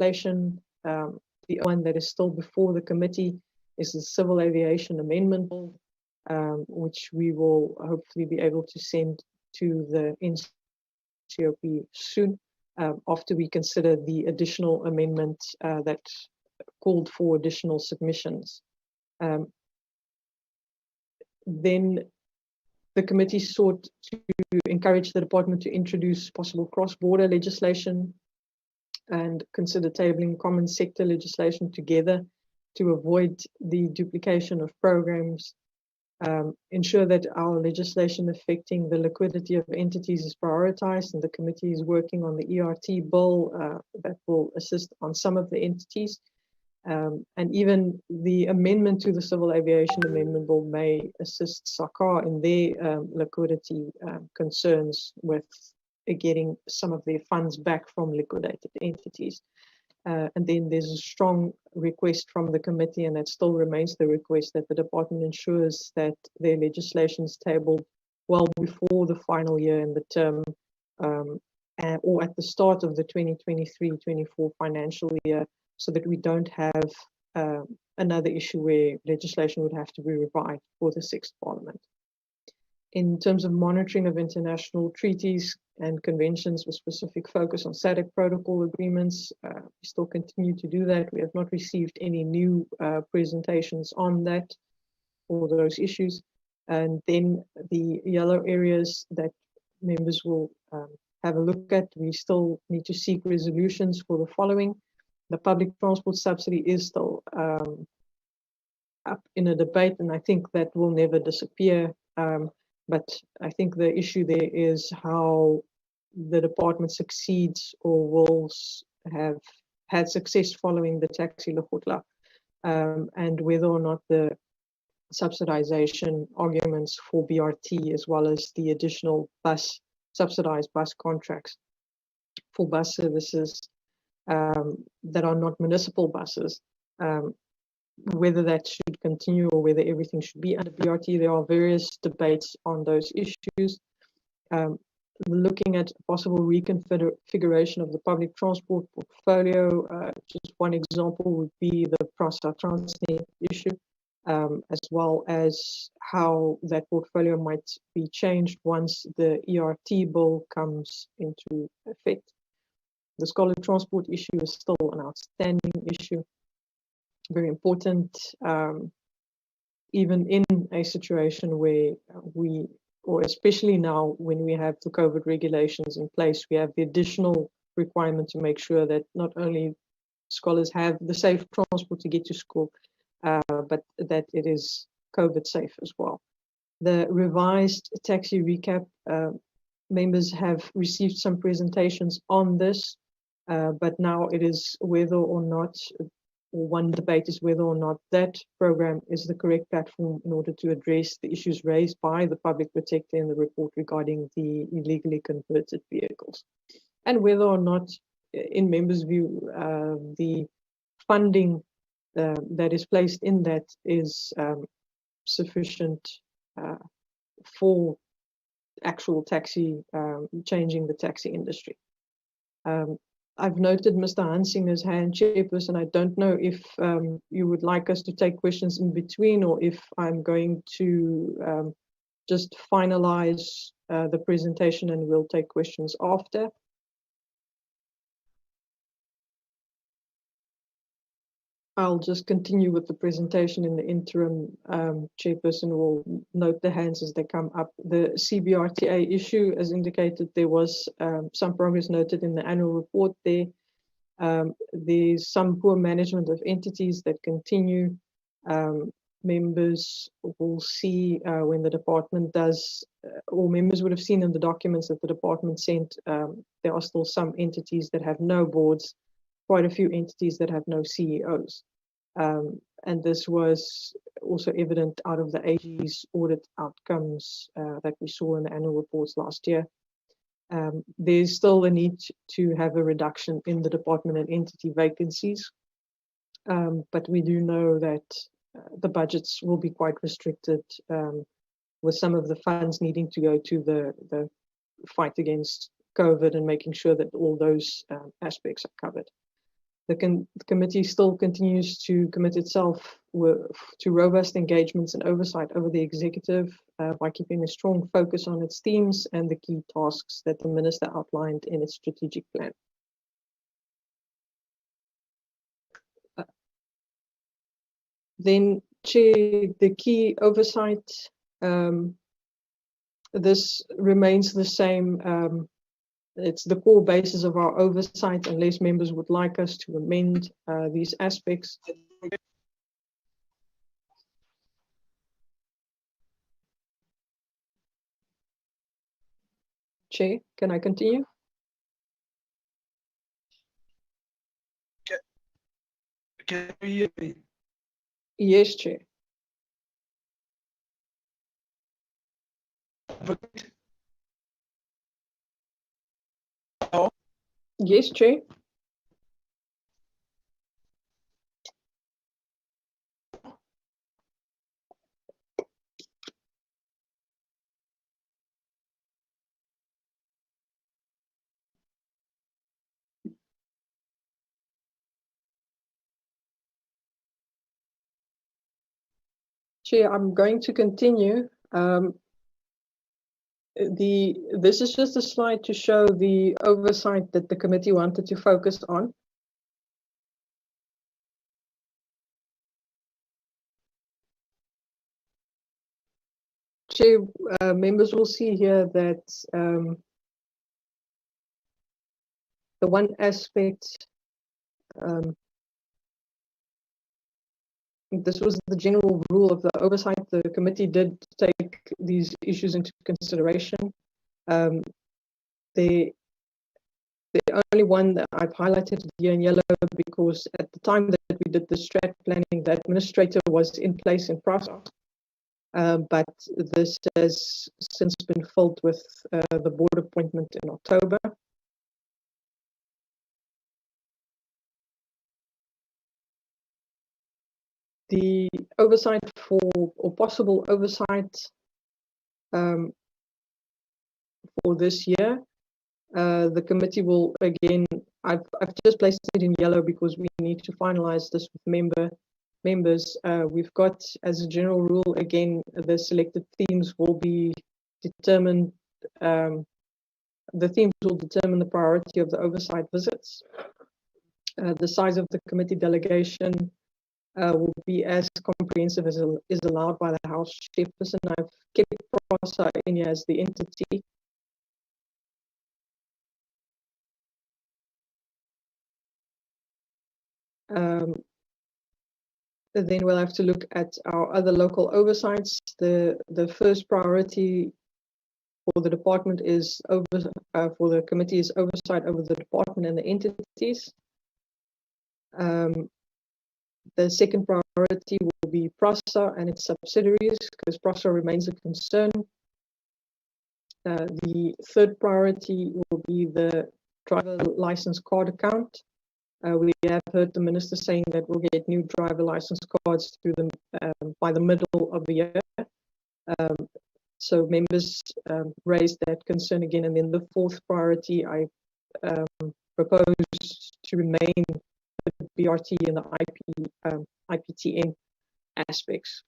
legislation. The one that is still before the committee is the Civil Aviation Amendment Bill, which we will hopefully be able to send to the NCOP soon, after we consider the additional amendment that called for additional submissions. Then the committee sought to encourage the department to introduce possible cross-border legislation and consider tabling common sector legislation together to avoid the duplication of programs, ensure that our legislation affecting the liquidity of entities is prioritized, and the committee is working on the ERT bill that will assist on some of the entities. And even the amendment to the Civil Aviation Amendment Bill may assist SACA in their liquidity concerns with getting some of their funds back from liquidated entities. And then there's a strong request from the committee, and that still remains the request, that the department ensures that their legislation is tabled well before the final year in the term, or at the start of the 2023-24 financial year, so that we don't have another issue where legislation would have to be revised for the sixth parliament. In terms of monitoring of international treaties and conventions with specific focus on SADC protocol agreements, we still continue to do that. We have not received any new presentations on that or those issues. And then the yellow areas that members will have a look at, we still need to seek resolutions for the following. The public transport subsidy is still up in a debate, and I think that will never disappear. But I think the issue there is how the department succeeds or will have had success following the taxi lekgotla, and whether or not the subsidization arguments for BRT, as well as the additional subsidized bus contracts for bus services that are not municipal buses, whether that should continue or whether everything should be under BRT. There are various debates on those issues. Looking at possible reconfiguration of the public transport portfolio, just one example would be the PRASA Transnet issue, as well as how that portfolio might be changed once the ERT bill comes into effect. The scholar transport issue is still an outstanding issue, very important, even in a situation where or especially now when we have the COVID regulations in place, we have the additional requirement to make sure that not only scholars have the safe transport to get to school, but that it is COVID safe as well. The revised taxi recap, members have received some presentations on this, but now it is whether or not, or one debate is whether or not that program is the correct platform in order to address the issues raised by the public protector in the report regarding the illegally converted vehicles, and whether or not, in members' view, the funding that is placed in that is sufficient for actual taxi, changing the taxi industry. I've noted Mr. Hansinger's hand, Chairperson. I don't know if you would like us to take questions in between, or if I'm going to just finalize the presentation and we'll take questions after. I'll just continue with the presentation in the interim. Chairperson will note the hands as they come up. The CBRTA issue, as indicated, there was some progress noted in the annual report there. There's some poor management of entities that continue. Members will see when the department does, or members would have seen in the documents that the department sent, there are still some entities that have no boards, quite a few entities that have no CEOs. And this was also evident out of the AG's audit outcomes that we saw in the annual reports last year. There's still a need to have a reduction in the department and entity vacancies, but we do know that the budgets will be quite restricted, with some of the funds needing to go to the fight against COVID and making sure that all those aspects are covered. The committee still continues to commit itself to robust engagements and oversight over the executive by keeping a strong focus on its themes and the key tasks that the minister outlined in its strategic plan. Then, Chair, the key oversight, this remains the same. It's the core basis of our oversight, unless members would like us to amend these aspects. Chair, can I continue? Can you hear me? Yes, Chair. Hello? Yes, Chair. Chair, I'm going to continue. This is just a slide to show the oversight that the committee wanted to focus on. Chair, members will see here that the one aspect, this was the general rule of the oversight. The committee did take these issues into consideration. The only one that I've highlighted here in yellow, because at the time that we did the strat planning, the administrator was in place in PRASA. But this has since been filled with the board appointment in October. The oversight or possible oversight for this year, the committee will again, I've just placed it in yellow because we need to finalize this with members. We've got, as a general rule, again, the selected themes will be determined. The themes will determine the priority of the oversight visits. The size of the committee delegation will be as comprehensive as is allowed by the House Chairperson. I've kept PRASA in here as the entity. Then we'll have to look at our other local oversights. The first priority for the department is for the committee is oversight over the department and the entities. The second priority will be PRASA and its subsidiaries, because PRASA remains a concern. The third priority will be the driver license card account. We have heard the minister saying that we'll get new driver license cards through them by the middle of the year. So members raised that concern again. And then the fourth priority, I propose to remain the BRT and the IPTN aspects.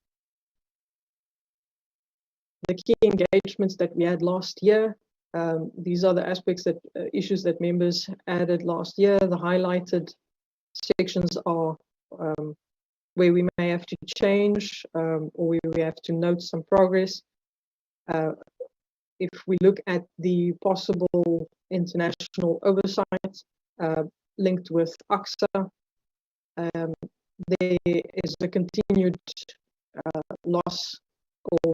The key engagements that we had last year, these are the aspects that issues that members added last year. The highlighted sections are where we may have to change or where we have to note some progress. If we look at the possible international oversight linked with AXA, there is a continued loss or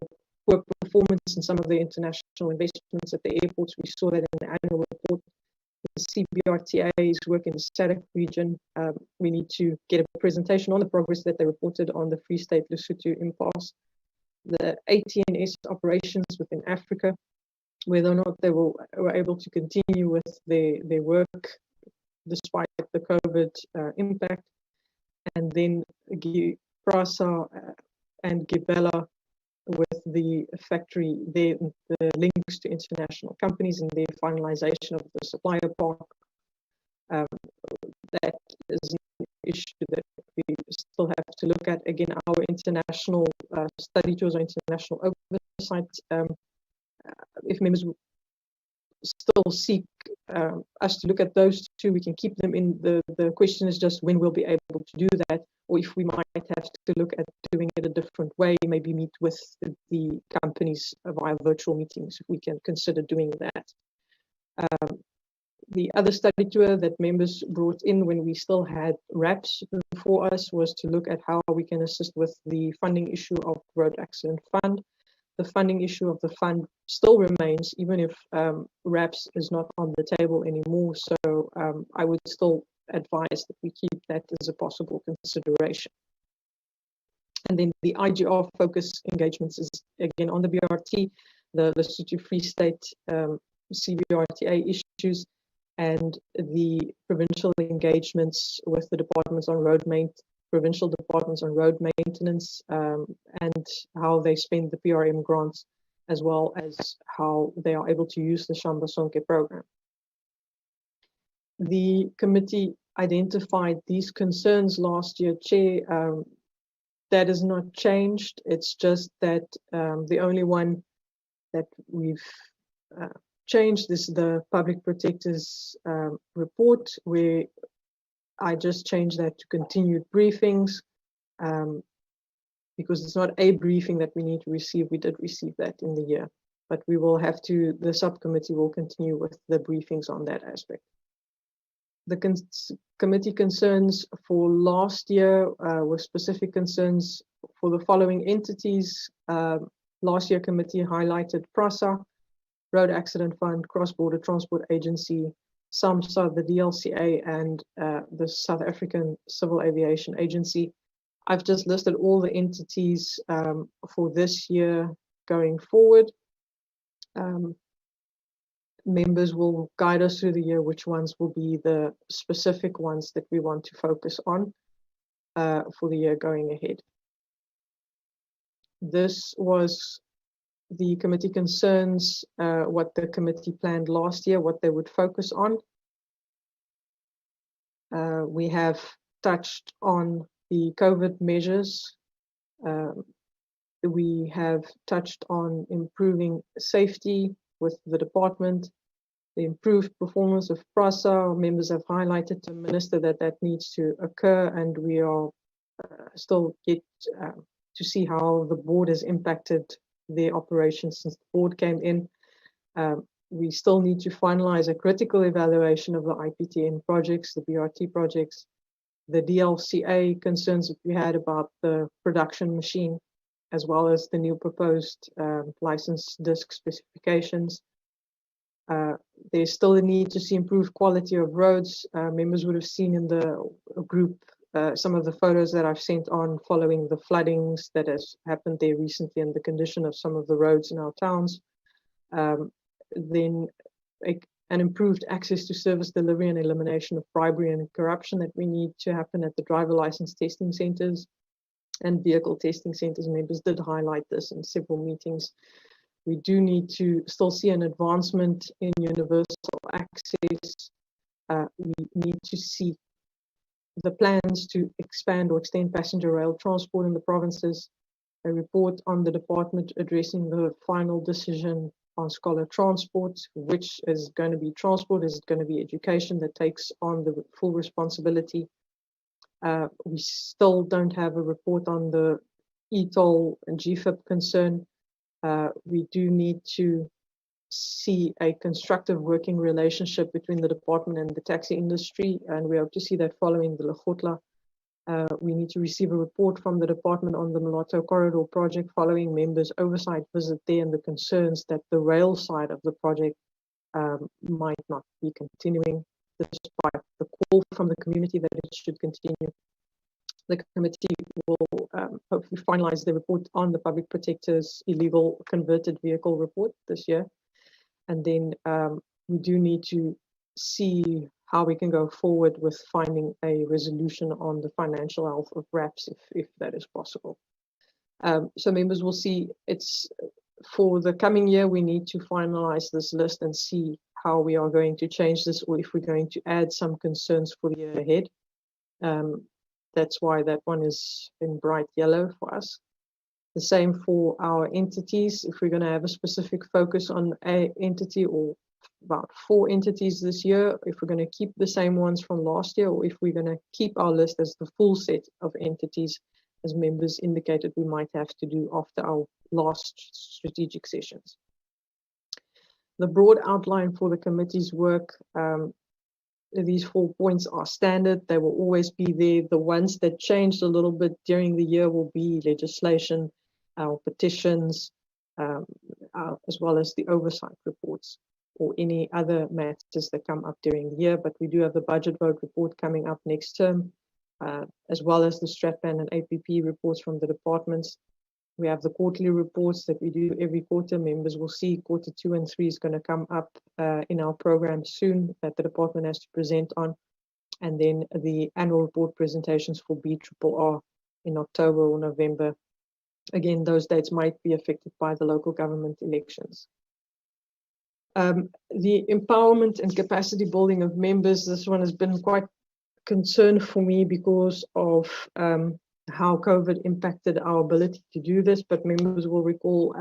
poor performance in some of the international investments at the airports. We saw that in the annual report. The CBRTA is working in the SADC region. We need to get a presentation on the progress that they reported on the Free State Lesotho impasse. The ATNS operations within Africa, whether or not they were able to continue with their work despite the COVID impact. And then PRASA and Gibela with the factory, the links to international companies and their finalization of the supplier park. Um, that is an issue that we still have to look at. Again, our international study tours or international oversight, if members still seek us to look at those two, we can keep them in. The question is just when we'll be able to do that, or if we might have to look at doing it a different way, maybe meet with the companies via virtual meetings, if we can consider doing that. The other study tour that members brought in when we still had RAPS before us was to look at how we can assist with the funding issue of Road Accident Fund. The funding issue of the fund still remains, even if RAPS is not on the table anymore. So I would still advise that we keep that as a possible consideration. And then the IGR focus engagements is again on the BRT, the Lesotho Free State CBRTA issues, and the provincial engagements with the departments on provincial departments on road maintenance, and how they spend the PRM grants, as well as how they are able to use the Shamba Sonke program. The committee identified these concerns last year, Chair. That has not changed. It's just that the only one that we've changed is the Public Protector's report, where I just changed that to continued briefings, because it's not a briefing that we need to receive. We did receive that in the year, but we will have to, the subcommittee will continue with the briefings on that aspect. The committee concerns for last year were specific concerns for the following entities. Last year, committee highlighted PRASA, Road Accident Fund, Cross-Border Transport Agency, SAMSA, the DLCA, and the South African Civil Aviation Agency. I've just listed all the entities for this year going forward. Members will guide us through the year which ones will be the specific ones that we want to focus on for the year going ahead. This was the committee concerns, what the committee planned last year, what they would focus on. We have touched on the COVID measures. We have touched on improving safety with the department, the improved performance of PRASA. Members have highlighted to the Minister that that needs to occur, and we are still yet to see how the board has impacted their operations since the board came in. We still need to finalize a critical evaluation of the IPTN projects, the BRT projects, the DLCA concerns that we had about the production machine, as well as the new proposed license disc specifications. There's still a need to see improved quality of roads. Members would have seen in the group some of the photos that I've sent on following the floodings that has happened there recently and the condition of some of the roads in our towns. Then an improved access to service delivery and elimination of bribery and corruption that we need to happen at the driver license testing centers and vehicle testing centers. Members did highlight this in several meetings. We do need to still see an advancement in universal access. We need to see the plans to expand or extend passenger rail transport in the provinces, a report on the department addressing the final decision on scholar transport, which is going to be transport, is it going to be education that takes on the full responsibility. We still don't have a report on the e-toll and GFIP concern. We do need to see a constructive working relationship between the department and the taxi industry, and we hope to see that following the Lekgotla. We need to receive a report from the department on the Mulato Corridor project following members' oversight visit there and the concerns that the rail side of the project might not be continuing, despite the call from the community that it should continue. The committee will hopefully finalize the report on the Public Protector's illegal converted vehicle report this year. And then we do need to see how we can go forward with finding a resolution on the financial health of RAPS, if that is possible. So members will see it's for the coming year, we need to finalize this list and see how we are going to change this, or if we're going to add some concerns for the year ahead. That's why that one is in bright yellow for us. The same for our entities. If we're going to have a specific focus on a entity or about 4 entities this year, if we're going to keep the same ones from last year, or if we're going to keep our list as the full set of entities, as members indicated we might have to do after our last strategic sessions. The broad outline for the committee's work, these 4 points are standard. They will always be there. The ones that changed a little bit during the year will be legislation, our petitions, as well as the oversight reports or any other matters that come up during the year. But we do have the budget vote report coming up next term, as well as the Stratplan and APP reports from the departments. We have the quarterly reports that we do every quarter. Members will see quarter 2 and 3 is going to come up in our program soon that the department has to present on. And then the annual report presentations for BRRR in October or November. Again, those dates might be affected by the local government elections. The empowerment and capacity building of members, this one has been quite concern for me because of how COVID impacted our ability to do this, but members will recall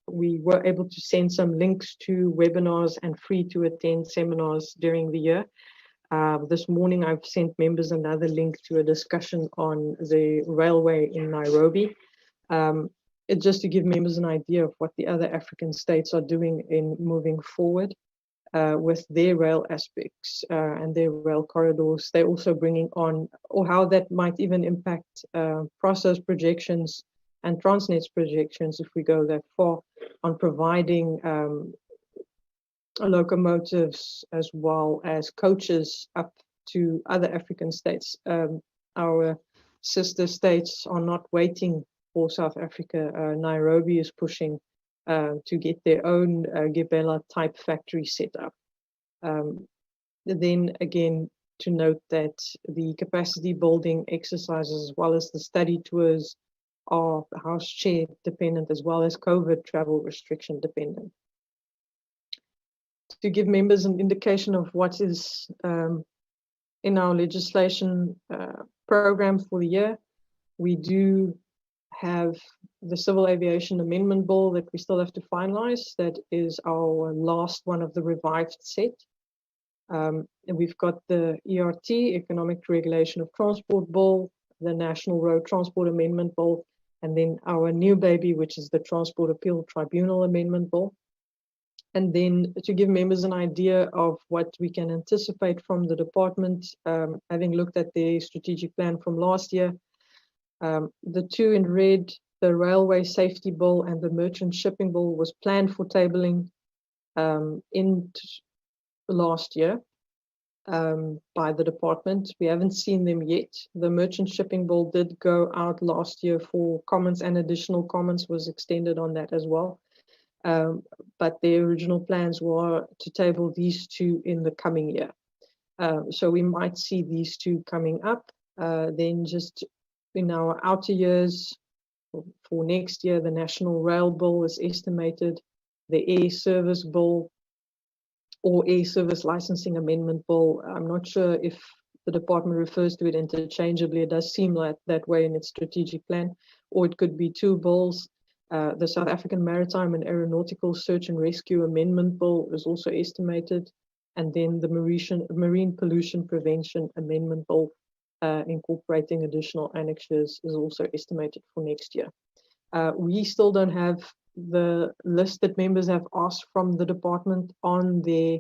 we were able to send some links to webinars and free to attend seminars during the year. This morning I've sent members another link to a discussion on the railway in Nairobi. Just to give members an idea of what the other African states are doing in moving forward with their rail aspects and their rail corridors. They're also bringing on, or how that might even impact Prosa's projections and Transnet's projections, if we go that far, on providing locomotives as well as coaches up to other African states. Our sister states are not waiting for South Africa. Nairobi is pushing to get their own Gibela type factory set up. Then again, to note that the capacity building exercises as well as the study tours are House Chair dependent as well as COVID travel restriction dependent. To give members an indication of what is in our legislation program for the year, we do have the Civil Aviation Amendment Bill that we still have to finalize. That is our last one of the revived set. And we've got the ERT, Economic Regulation of Transport Bill, the National Road Transport Amendment Bill, and then our new baby, which is the Transport Appeal Tribunal Amendment Bill. And then to give members an idea of what we can anticipate from the department, having looked at the strategic plan from last year, the 2 in red, the Railway Safety Bill and the Merchant Shipping Bill, was planned for tabling in last year by the department. We haven't seen them yet. The Merchant Shipping Bill did go out last year for comments, and additional comments was extended on that as well. But the original plans were to table these 2 in the coming year. So we might see these 2 coming up. Then just in our outer years, for next year, the National Rail Bill is estimated, the Air Service Bill or Air Service Licensing Amendment Bill. I'm not sure if the department refers to it interchangeably. It does seem like that way in its strategic plan, or it could be 2 bills. The South African Maritime and Aeronautical Search and Rescue Amendment Bill is also estimated, and then the Marine Pollution Prevention Amendment Bill, incorporating additional annexures, is also estimated for next year. We still don't have the list that members have asked from the department on their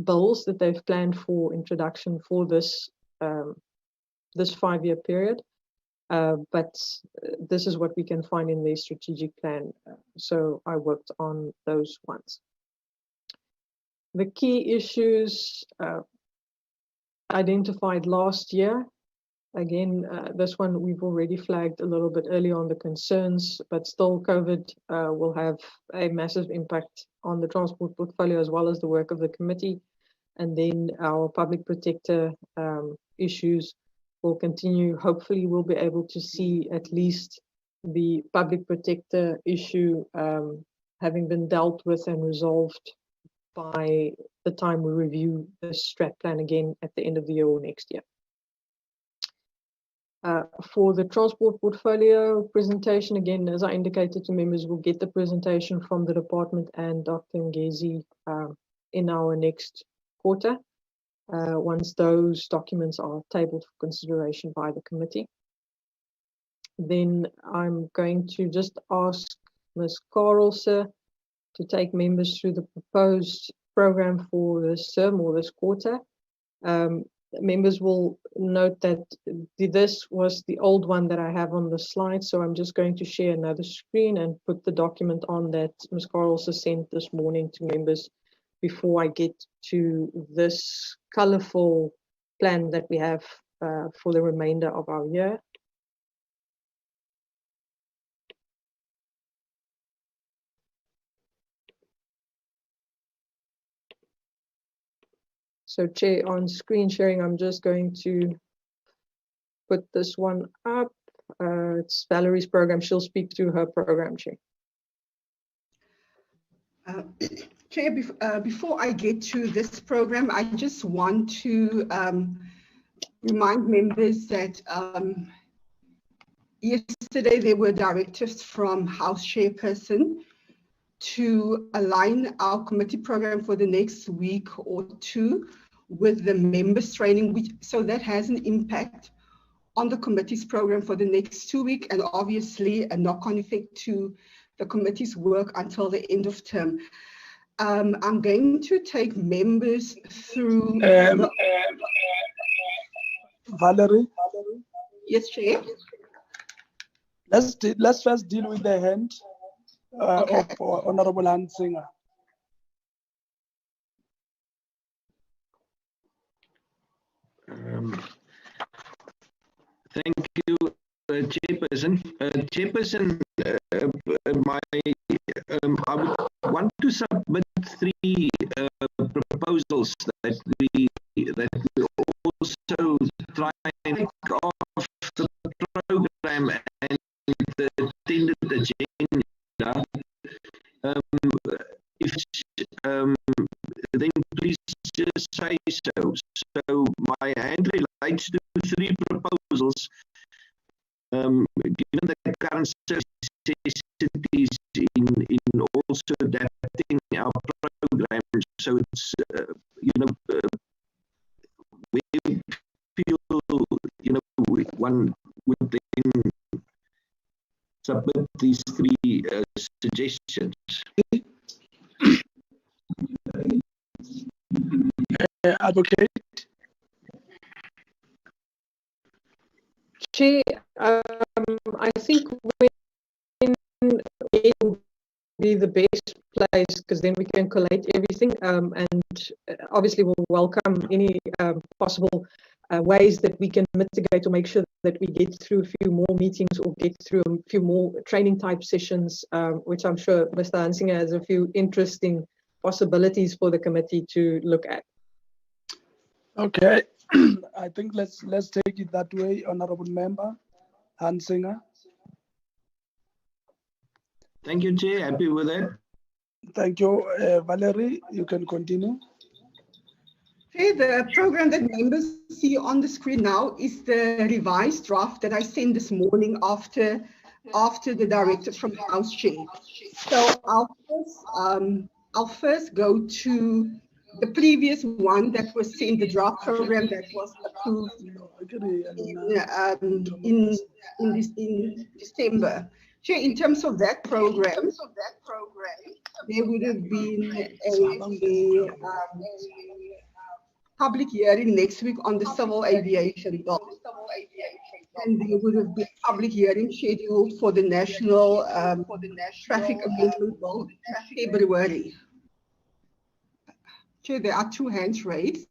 bills that they've planned for introduction for this 5-year period. But this is what we can find in their strategic plan. So I worked on those ones. The key issues identified last year. Again, this one we've already flagged a little bit earlier on the concerns, but still COVID will have a massive impact on the transport portfolio as well as the work of the committee. And then our public protector issues will continue. Hopefully we'll be able to see at least the public protector issue having been dealt with and resolved by the time we review the strat plan again at the end of the year or next year. For the transport portfolio presentation, again, as I indicated to members, we'll get the presentation from the department and Dr. Ngezi in our next quarter, once those documents are tabled for consideration by the committee. Then I'm going to just ask Ms. Carlse to take members through the proposed program for this term or this quarter. Members will note that this was the old one that I have on the slide, so I'm just going to share another screen and put the document on that Ms. Carlse sent this morning to members before I get to this colorful plan that we have for the remainder of our year. So Chair, on screen sharing, I'm just going to put this one up. It's Valerie's program. She'll speak to her program, Chair. Chair, before I get to this program, I just want to remind members that yesterday there were directives from House Chairperson to align our committee program for the next week or two with the members training, so that has an impact on the committee's program for the next 2 weeks, and obviously a knock-on effect to the committee's work until the end of term. I'm going to take members through Valerie? Yes, Chair? Let's first deal with the hand Okay. of Honorable Hansinger. Thank you, Chairperson. Chairperson, I would want to submit 3 proposals that we also try and take off the program and the intended agenda. If then please just say so. So my hand relates to 3 proposals. Given the current necessities in also adapting our program, so it's we feel one would then submit these 3 suggestions. Advocate. Chair, I think when it will be the best place, because then we can collate everything, and obviously we'll welcome any possible ways that we can mitigate or make sure that we get through a few more meetings or get through a few more training type sessions, which I'm sure Mr. Hansinger has a few interesting possibilities for the committee to look at. Okay, I think let's take it that way, Honorable Member Hansinger. Thank you, Chair. Happy with that. Thank you, Valerie. You can continue. Okay, the program that members see on the screen now is the revised draft that I sent this morning after the directives from the House Chair. So I'll first go to the previous one that was sent, the draft program that was approved in December. Chair, in terms of that program, there would have been a public hearing next week on the civil aviation bill. And there would have been public hearing scheduled for the national traffic amendment bill in February. Chair, there are 2 hands raised.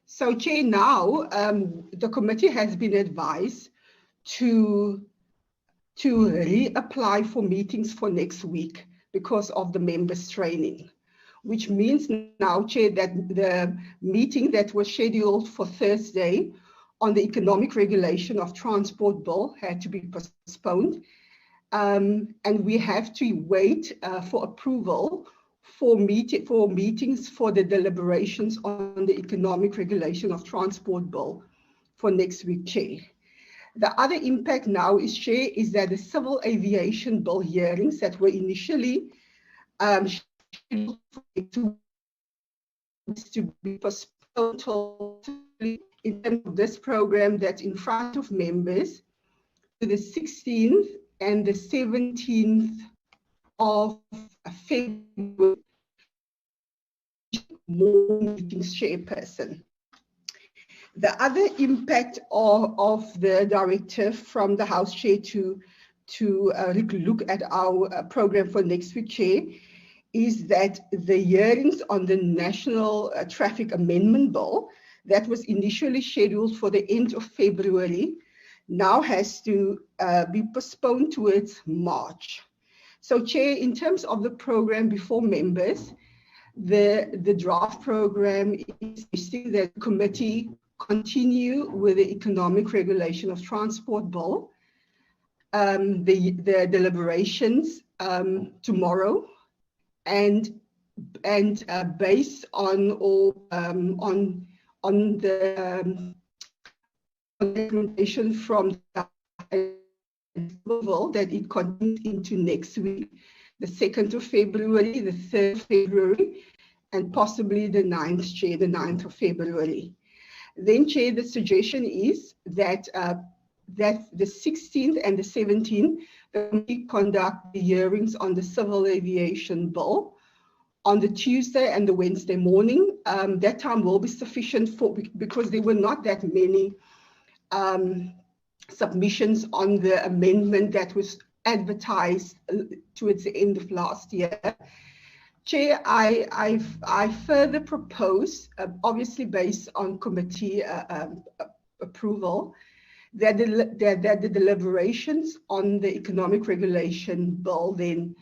So, Chair, now the committee has been advised to reapply for meetings for next week because of the members' training, which means now, Chair, that the meeting that was scheduled for Thursday on the economic regulation of transport bill had to be postponed. And we have to wait for approval for meetings for the deliberations on the economic regulation of transport bill for next week, Chair. The other impact now is, Chair, is that the civil aviation bill hearings that were initially scheduled to be postponed in terms of this program that's in front of members to the 16th and the 17th of February. More meetings, Chairperson. The other impact of the directive from the House Chair to look at our program for next week, Chair, is that the hearings on the National Traffic Amendment Bill that was initially scheduled for the end of February now has to be postponed towards March. So, Chair, in terms of the program before members, the draft program is suggesting that the committee continue with the economic regulation of transport bill, the deliberations tomorrow, and based on the recommendation from the approval that it continues into next week, the 2nd of February, the 3rd of February, and possibly the 9th, Chair, the 9th of February. Then, Chair, the suggestion is that that the 16th and the 17th, we conduct the hearings on the civil aviation bill on the Tuesday and the Wednesday morning. That time will be sufficient because there were not that many submissions on the amendment that was advertised towards the end of last year. Chair, I further propose, obviously based on committee approval, that the deliberations on the economic regulation bill then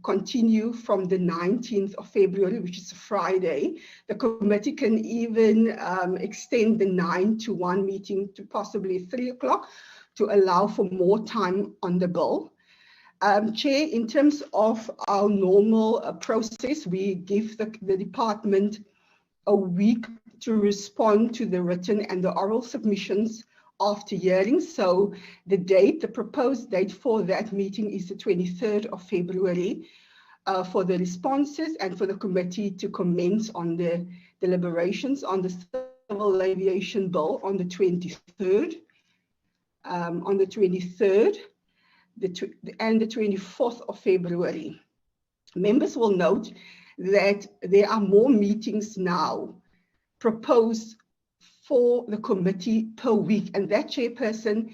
continue from the 19th of February, which is a Friday. The committee can even extend the 9 to 1 meeting to possibly 3 o'clock to allow for more time on the bill. Chair, in terms of our normal process, we give the department a week to respond to the written and the oral submissions after hearing. So the proposed date for that meeting is the 23rd of February for the responses and for the committee to commence on the deliberations on the civil aviation bill on the 23rd. And the 24th of February. Members will note that there are more meetings now proposed for the committee per week, and that, Chairperson,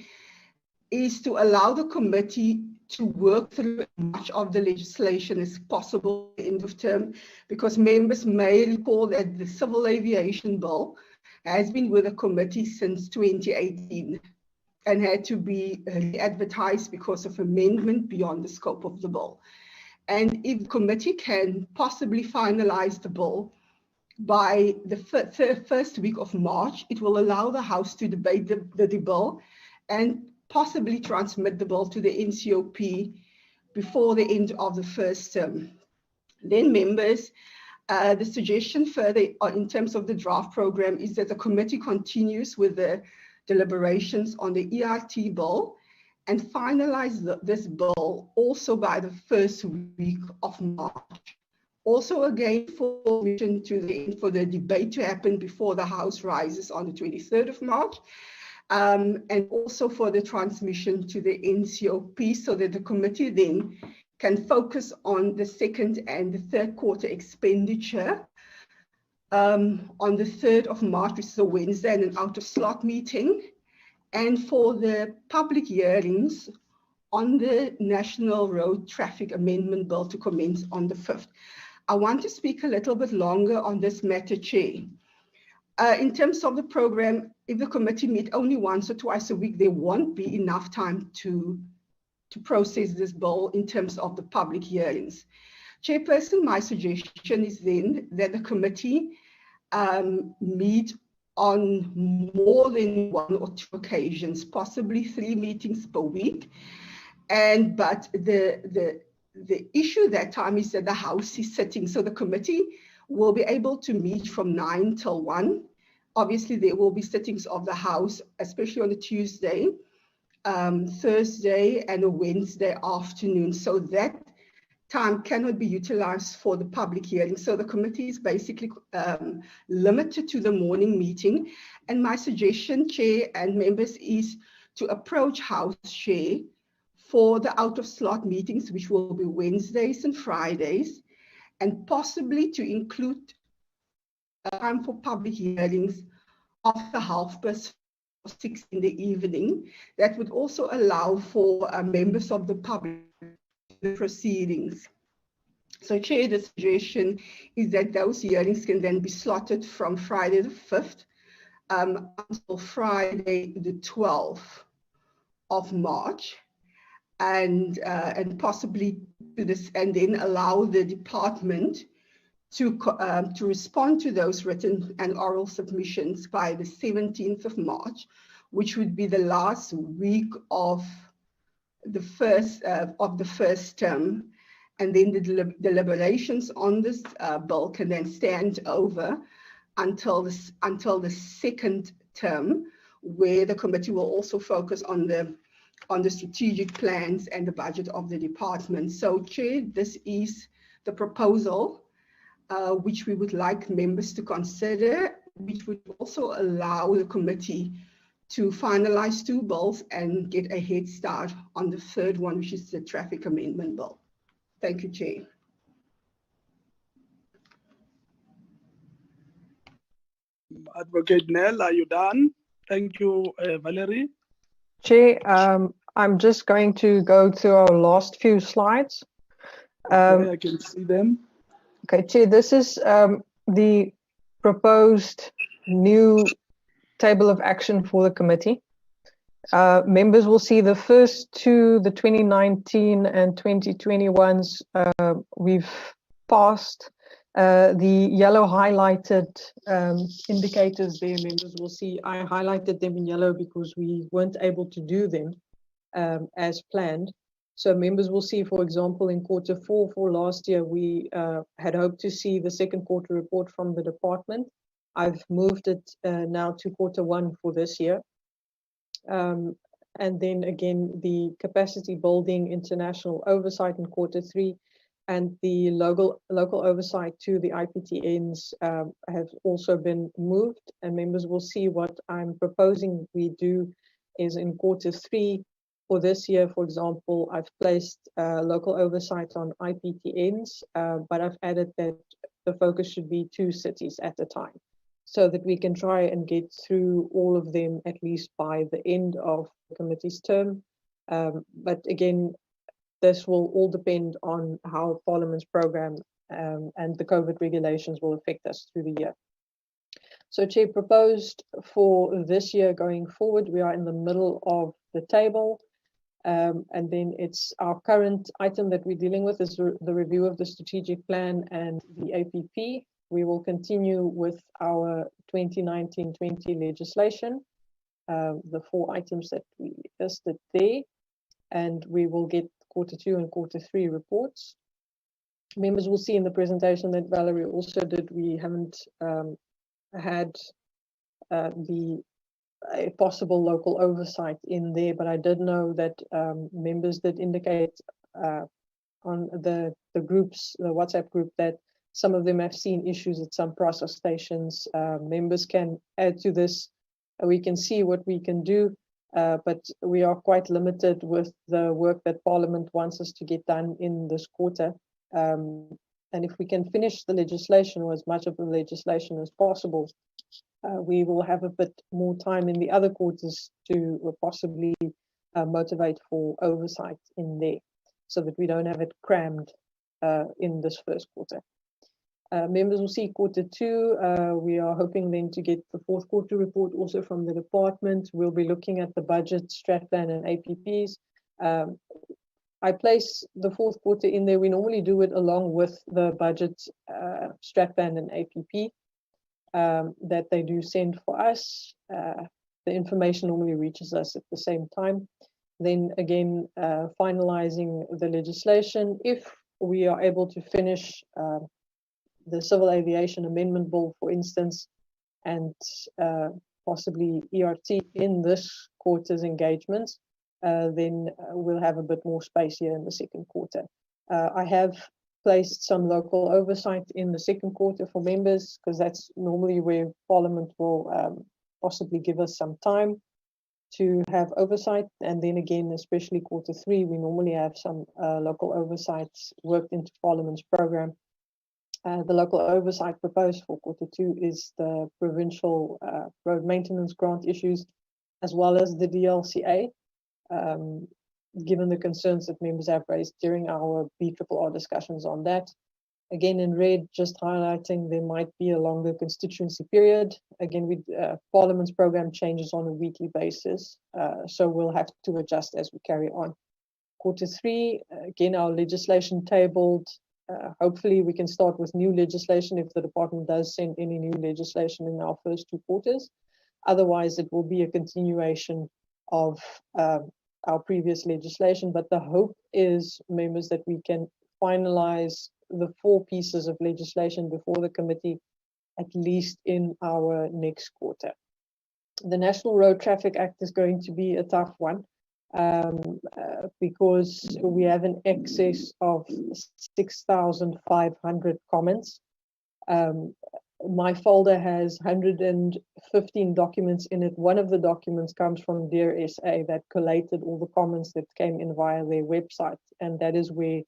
is to allow the committee to work through as much of the legislation as possible at the end of term, because members may recall that the civil aviation bill has been with the committee since 2018 and had to be re-advertised because of amendment beyond the scope of the bill. And if the committee can possibly finalize the bill by the first week of March, it will allow the House to debate the bill and possibly transmit the bill to the NCOP before the end of the first term. Then, members, the suggestion further in terms of the draft program is that the committee continues with the deliberations on the ERT bill and finalize this bill also by the first week of March. Also, again, for the debate to happen before the House rises on the 23rd of March, and also for the transmission to the NCOP so that the committee then can focus on the second and the third quarter expenditure on the 3rd of March, which is a Wednesday, and an out-of-slot meeting, and for the public hearings on the National Road Traffic Amendment Bill to commence on the 5th. I want to speak a little bit longer on this matter, Chair. In terms of the program, if the committee meet only once or twice a week, there won't be enough time to process this bill in terms of the public hearings. Chairperson, my suggestion is then that the committee meet on more than 1 or 2 occasions, possibly 3 meetings per week. But the issue that time is that the House is sitting, so the committee will be able to meet from 9 till 1. Obviously, there will be sittings of the House, especially on a Tuesday, Thursday, and a Wednesday afternoon. So that time cannot be utilized for the public hearing. So the committee is basically limited to the morning meeting. And my suggestion, Chair and members, is to approach House Chair for the out-of-slot meetings, which will be Wednesdays and Fridays, and possibly to include time for public hearings after 6:30 in the evening. That would also allow for members of the public the proceedings. So, Chair, the suggestion is that those hearings can then be slotted from Friday the 5th until Friday the 12th of March, and possibly to this, and then allow the department to respond to those written and oral submissions by the 17th of March, which would be the last week of the first term, and then the deliberations on this bill can then stand over until the second term, where the committee will also focus on the strategic plans and the budget of the department. So, Chair, this is the proposal which we would like members to consider, which would also allow the committee to finalize 2 bills and get a head start on the third one, which is the traffic amendment bill. Thank you, Chair. Advocate Nell, are you done? Thank you, Valerie. Chair, I'm just going to go to our last few slides. Okay, I can see them. Okay, Chair, this is the proposed new table of action for the committee. Members will see the first 2, the 2019 and 2021s, we've passed. The yellow highlighted indicators there, members will see, I highlighted them in yellow because we weren't able to do them as planned. So members will see, for example, in Q4 for last year, we had hoped to see the second quarter report from the department. I've moved it now to Q1 for this year. And then again, the capacity building international oversight in Q3 and the local oversight to the IPTNs have also been moved, and members will see what I'm proposing we do is in Q3 for this year. For example, I've placed local oversight on IPTNs, but I've added that the focus should be 2 cities at a time, so that we can try and get through all of them at least by the end of the committee's term. But again, this will all depend on how Parliament's program and the COVID regulations will affect us through the year. So, Chair, proposed for this year going forward, we are in the middle of the table. And then it's our current item that we're dealing with is the review of the strategic plan and the APP. We will continue with our 2019-20 legislation, the 4 items that we listed there, and we will get Q2 and Q3 reports. Members will see in the presentation that Valerie also did, we haven't had a possible local oversight in there, but I did know that members did indicate on the groups, the WhatsApp group, that some of them have seen issues at some process stations. Members can add to this. We can see what we can do, but we are quite limited with the work that Parliament wants us to get done in this quarter. And if we can finish the legislation, or as much of the legislation as possible, we will have a bit more time in the other quarters to possibly motivate for oversight in there, so that we don't have it crammed in this first quarter. Members will see Q2. We are hoping then to get the fourth quarter report also from the department. We'll be looking at the budget, strat plan, and APPs. I place the fourth quarter in there. We normally do it along with the budget, strat plan, and APP. that they do send for us. The information normally reaches us at the same time. Then again, finalizing the legislation. If we are able to finish the Civil Aviation Amendment Bill, for instance, and possibly ERT in this quarter's engagements, then we'll have a bit more space here in the second quarter. I have placed some local oversight in the second quarter for members, because that's normally where Parliament will possibly give us some time to have oversight. And then again, especially quarter three, we normally have some local oversights worked into Parliament's program. The local oversight proposed for quarter two is the provincial road maintenance grant issues, as well as the DLCA, given the concerns that members have raised during our BRRR discussions on that. Again, in red, just highlighting there might be a longer constituency period. Again, Parliament's program changes on a weekly basis, so we'll have to adjust as we carry on. Quarter three, again, our legislation tabled. Hopefully we can start with new legislation if the department does send any new legislation in our first two quarters. Otherwise, it will be a continuation of our previous legislation. But the hope is, members, that we can finalize the 4 pieces of legislation before the committee, at least in our next quarter. The National Road Traffic Act is going to be a tough one, because we have an excess of 6,500 comments. My folder has 115 documents in it. One of the documents comes from Dear SA that collated all the comments that came in via their website, and that is where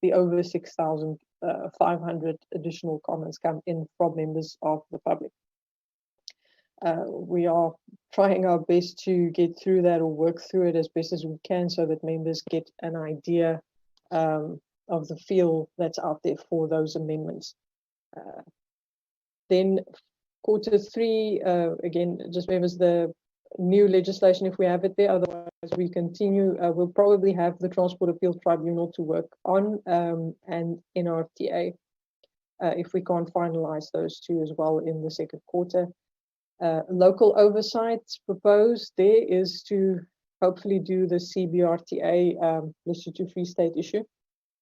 the over 6,500 additional comments come in from members of the public. We are trying our best to get through that, or work through it as best as we can, so that members get an idea of the feel that's out there for those amendments. Then quarter three, again, just members, the new legislation, if we have it there. Otherwise, we continue. We'll probably have the Transport Appeal Tribunal to work on, and NRTA, if we can't finalize those two as well in the second quarter. Local oversight proposed there is to hopefully do the CBRTA Lesotho Free State issue,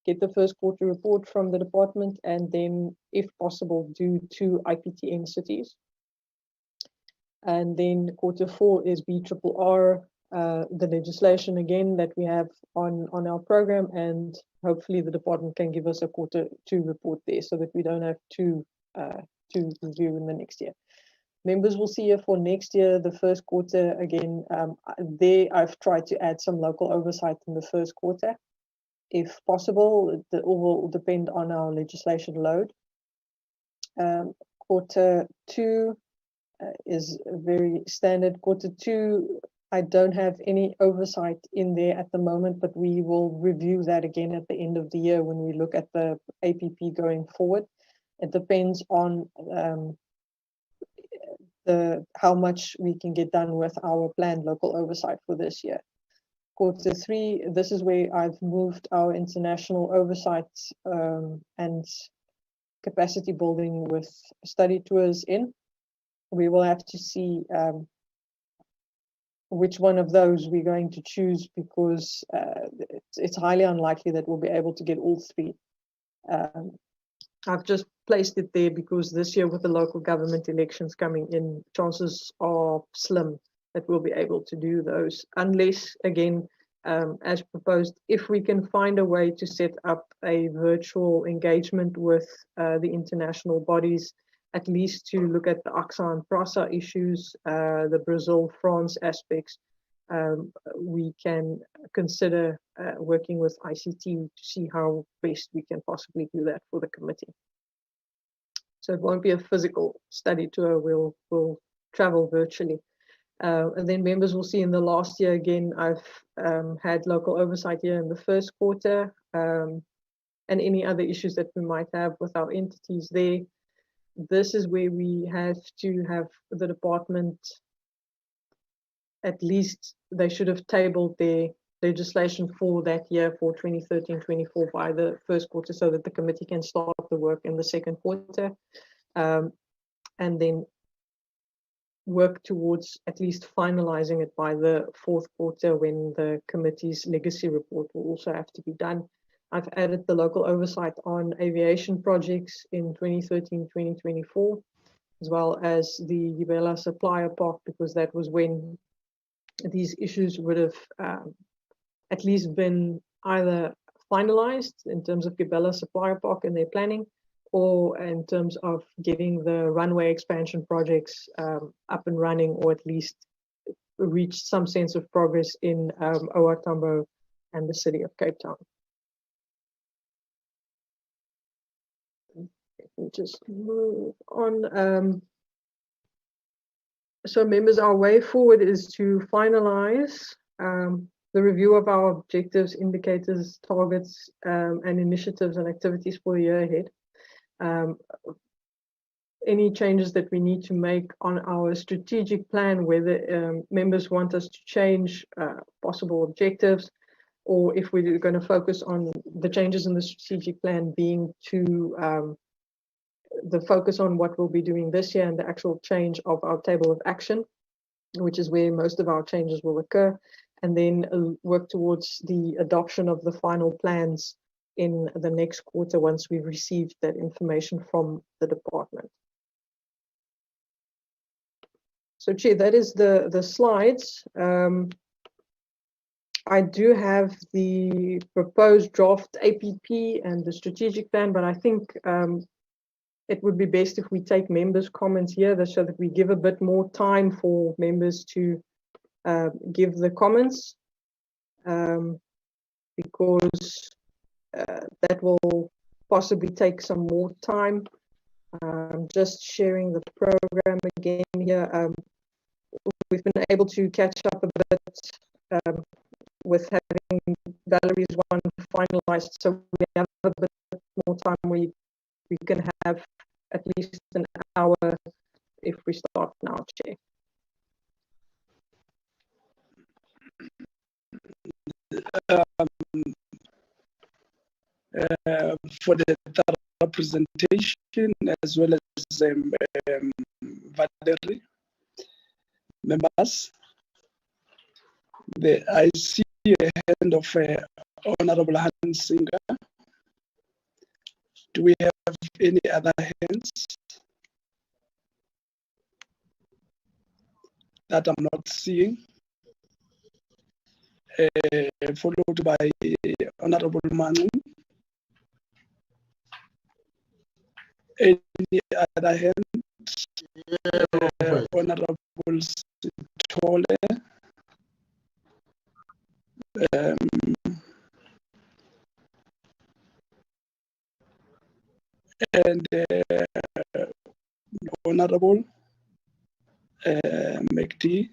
get the first quarter report from the department, and then, if possible, do 2 IPTN cities. And then quarter four is BRRR, the legislation again that we have on our program, and hopefully the department can give us a quarter 2 report there, so that we don't have two to review in the next year. Members will see here for next year, the first quarter, again, there I've tried to add some local oversight in the first quarter. If possible, it all will depend on our legislation load. Quarter 2 is very standard. Quarter 2, I don't have any oversight in there at the moment, but we will review that again at the end of the year when we look at the APP going forward. It depends on how much we can get done with our planned local oversight for this year. Quarter 3, this is where I've moved our international oversight and capacity building with study tours in. We will have to see which one of those we're going to choose, because it's highly unlikely that we'll be able to get all 3. I've just placed it there because this year, with the local government elections coming in, chances are slim that we'll be able to do those, unless, again, as proposed, if we can find a way to set up a virtual engagement with the international bodies, at least to look at the AXA and PRASA issues, the Brazil-France aspects, we can consider working with ICT to see how best we can possibly do that for the committee. So it won't be a physical study tour, we'll travel virtually. And then members will see in the last year, again, I've had local oversight here in the first quarter, and any other issues that we might have with our entities there. This is where we have to have the department, at least they should have tabled their legislation for that year, for 2013-24, by the first quarter, so that the committee can start the work in the second quarter. and then work towards at least finalizing it by the fourth quarter, when the committee's legacy report will also have to be done. I've added the local oversight on aviation projects in 2013-2024, as well as the Gibela supplier park, because that was when these issues would have at least been either finalized in terms of Gibela supplier park and their planning, or in terms of getting the runway expansion projects up and running, or at least reach some sense of progress in OR Tambo and the city of Cape Town. Let me just move on. So members, our way forward is to finalize the review of our objectives, indicators, targets, and initiatives and activities for the year ahead. Any changes that we need to make on our strategic plan, whether members want us to change possible objectives, or if we're going to focus on the changes in the strategic plan being to the focus on what we'll be doing this year and the actual change of our table of action, which is where most of our changes will occur, and then work towards the adoption of the final plans in the next quarter once we've received that information from the department. So Chair, that is the slides. I do have the proposed draft APP and the strategic plan, but I think it would be best if we take members' comments here, so that we give a bit more time for members to give the comments, because that will possibly take some more time. Just sharing the program again here. We've been able to catch up a bit with having Valerie's one finalized, so we have a bit more time where we can have at least an hour if we start now, Chair. For the representation, as well as Valerie members, I see a hand of Honorable Hansinger. Do we have any other hands that I'm not seeing? Followed by Honorable Manu. Any other hands? Honorable Sithole. And Honorable McD.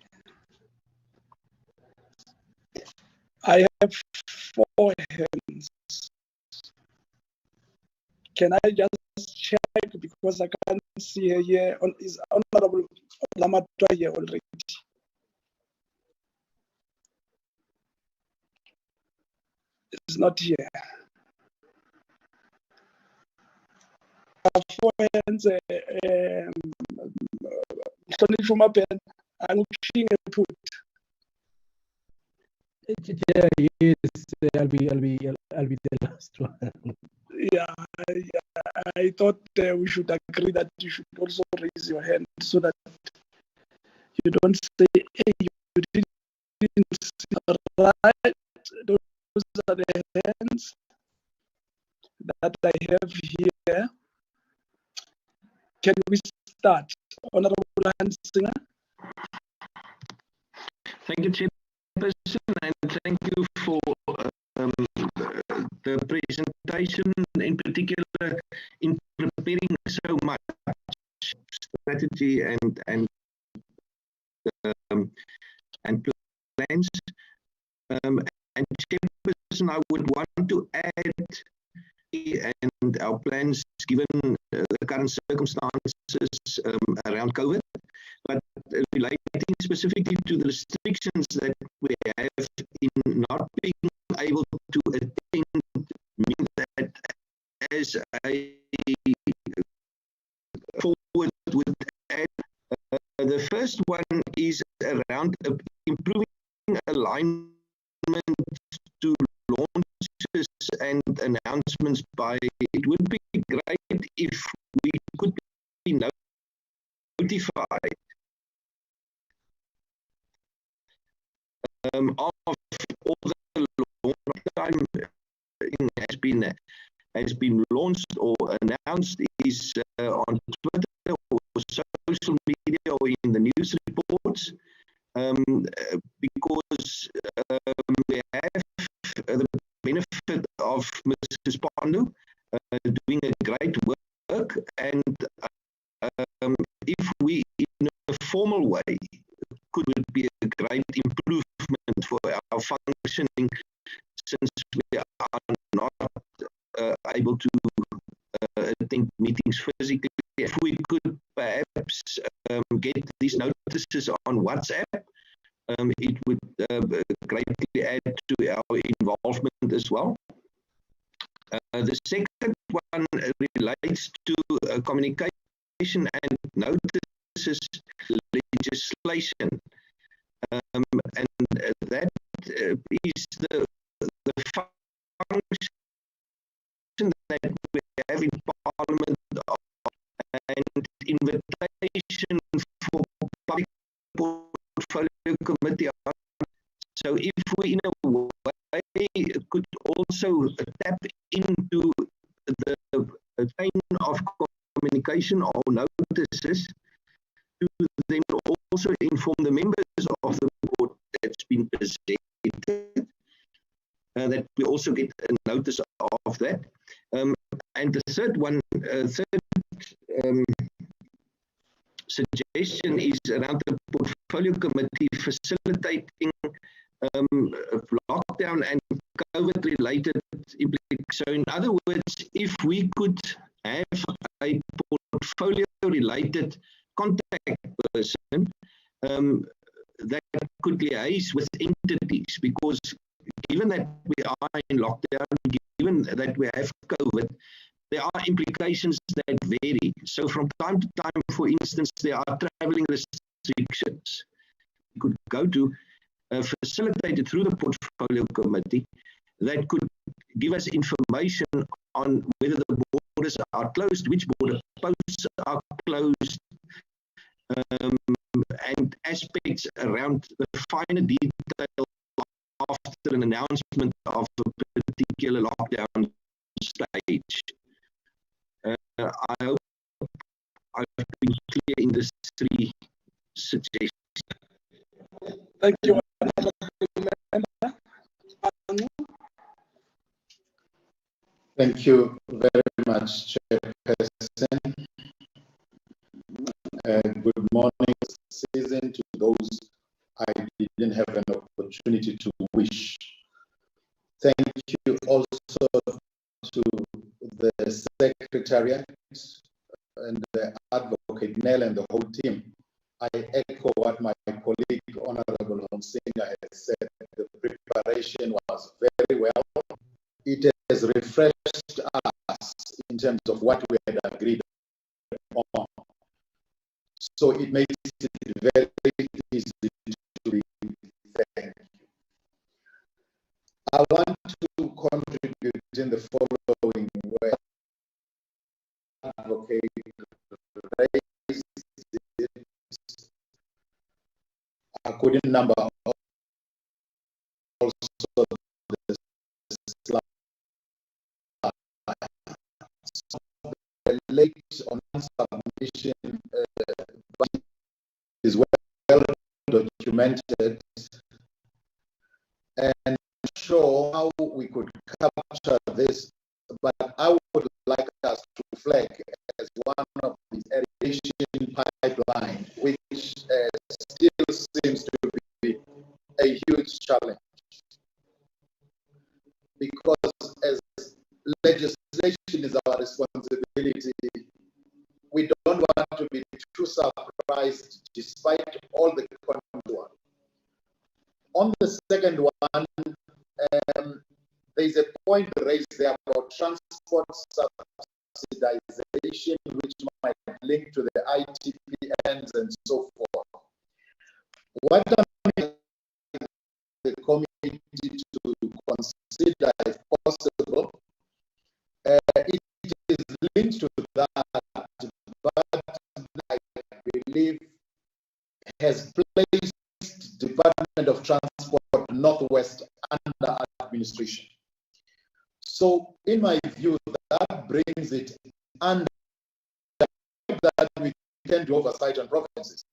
I have 4 hands. Can I just check, because I can't see her here? Is Honorable Lamatwa here already? It's not here. I have 4 hands. From up and I'm looking at put. Yeah, yes, I'll be the last one. Yeah, I thought we should agree that you should also raise your hand so that you don't say, hey, you didn't see right. Those are the hands that I have here. Can we start? Honorable Hansinger. Thank you, Chairperson, and thank you for the presentation, in particular in preparing so much strategy and plans. And Chairperson, I would want to add, and our plans given the current circumstances around COVID, but relating specifically to the restrictions that we have in not being able to attend, means that as a forward with first one is around improving alignment to launches and announcements by. It would be great if we could be notified of all the launch time has been launched or announced is on Twitter or social media or in the news reports, because we have the benefit of Mrs. Pandu doing a great work, and if we in a formal way could be a great improvement for our functioning, since we are not able to attend meetings physically. If we could perhaps get these notices on WhatsApp, it would greatly add to our involvement as well. The second one relates to communication and notices legislation, and that is the function that we have in Parliament, and invitation for public portfolio committee. So if we in a way could also tap into the chain of communication or notices to then also inform the members of the board that's been presented, that we also get a notice of that. And the third one, suggestion is around the portfolio committee facilitating lockdown and COVID-related implications. So in other words, if we could have a portfolio-related contact person that could liaise with entities, because given that we are in lockdown, given that we have COVID, there are implications that vary. So from time to time, for instance, there are traveling restrictions. We could go to facilitated through the portfolio committee that could give us information on whether the borders are closed, which border posts are closed, and aspects around the finer detail after an announcement of a particular lockdown stage. I hope I've been clear in the three suggestions. Thank you. Thank you very much, Chairperson. Good morning, citizen, to those I didn't have an opportunity to wish. Thank you also to the Secretariat and the Advocate Nell and the whole team. I echo what my colleague, Honorable Homsinga, has said. The preparation was very well. It has refreshed us in terms of what we had agreed on. So it makes it very easy to be thanked. I want to contribute in the following way. Advocate raised a good number of also the slide. The late on submission is well documented and show how we could capture this, but I would like us to flag as one of these irrigation pipeline, which still seems to be a huge challenge. Because as legislation is our responsibility, we don't want to be too surprised despite all the contour. On the second one, there's a point raised there about transport subsidization, which might link to the ITPNs and so forth. What I'm the committee to consider, if possible, it is linked to that, but I believe has placed Department of Transport Northwest under administration. So in my view, that brings it under that we can do oversight on provinces.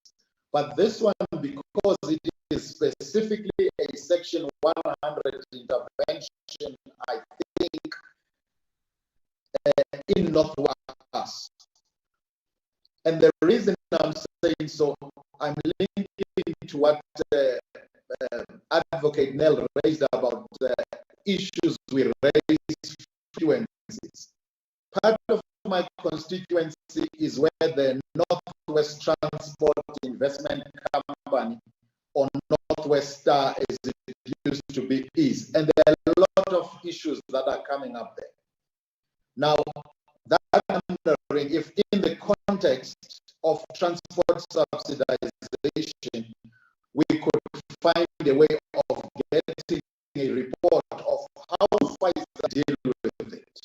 But this one, because it is specifically a Section 100 intervention, I think, in Northwest. And the reason I'm saying so, I'm linking to what Advocate Nell raised about issues we raised constituencies. Part of my constituency is where the Northwest Transport Investment Company, or Northwest Star as it used to be, is. And there are a lot of issues that are coming up there. Now, that I'm wondering if in the context of transport subsidization, we could find a way of getting a report of how Pfizer deal with it.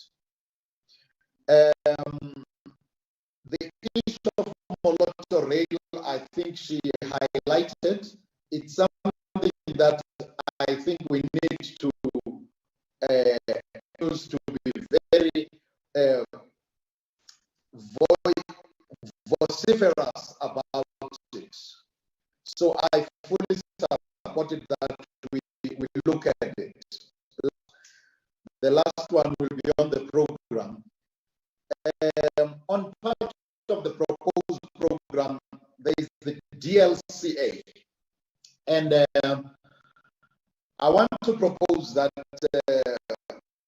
The issue of Moloto Rail, I think she highlighted. It's something that I think we need to use to be very vociferous about it. So I fully supported that we look at it. The last one will be on the program. On part of the proposed program, there is the DLCA. And I want to propose that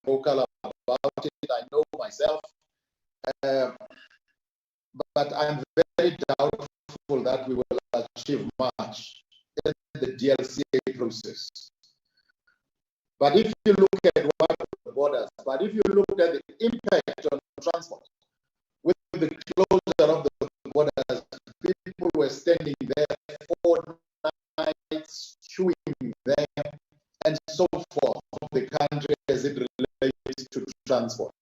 vocal about it. I know myself, but I'm very doubtful that we will achieve much in the DLCA process. But if you look at what the borders, but if you look at the impact on transport, with the closure of the borders, people were standing there 4 nights, queuing there, and so forth, the country as it relates to transport.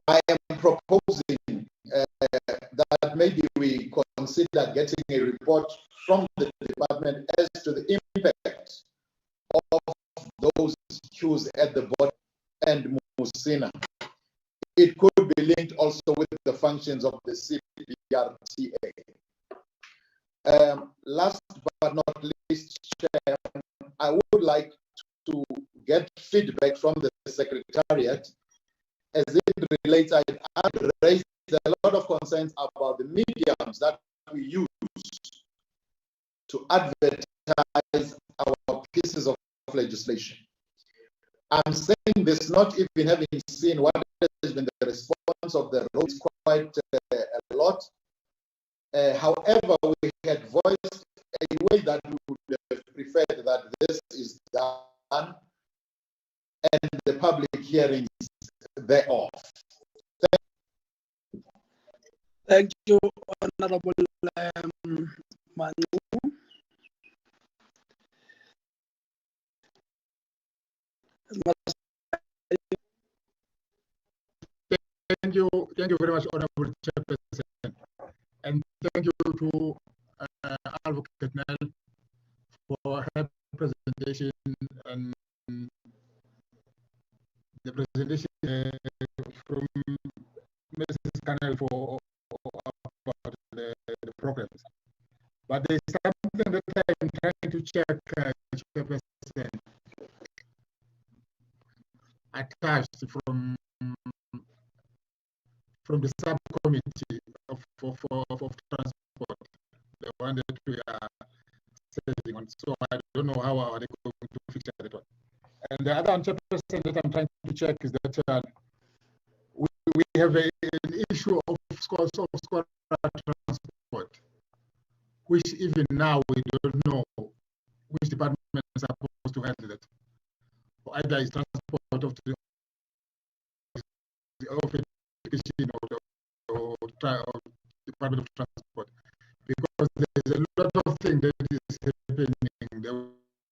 I am proposing that maybe we consider getting a report from the department as to the impact of those queues at the border and Musina. It could be linked also with the functions of the CPRTA. Last but not least, Chair, I would like to get feedback from the Secretariat as it relates. I raised a lot of concerns about the mediums that we use to advertise our pieces of legislation. I'm saying this not even having seen what has been the response of the roads quite a lot. However, we had voiced a way that we would have preferred that this is done and the public hearings thereof. Thank you, Honorable Manu. Thank you very much, Honorable Chairperson, and thank you to Advocate Nell for her presentation and the presentation from Mrs. Canel for about the programs. But there's something that I'm trying to check, Chairperson, attached from the subcommittee of transport, the one that we are setting on. So I don't know how are they going to fix that one. And the other Chairperson that I'm trying to check is that we have an issue of scores of transport, which even now we don't know which department is supposed to handle that. Either it's transport of the education or thing that is happening that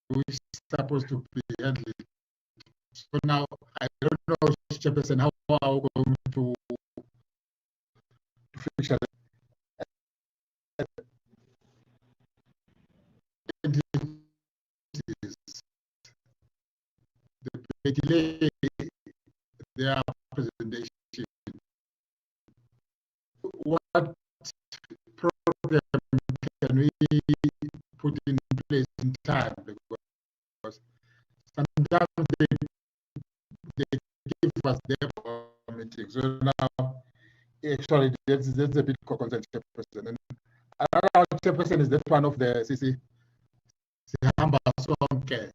which is supposed to be handled. So now I don't know, Chairperson, how are we going to fix it? They delay their presentation. What program can we put in place in time? Because sometimes they give us their meeting. So now, actually, that's a bit concerned, Chairperson. And another Chairperson is that one of the CC Sihamba Sonke.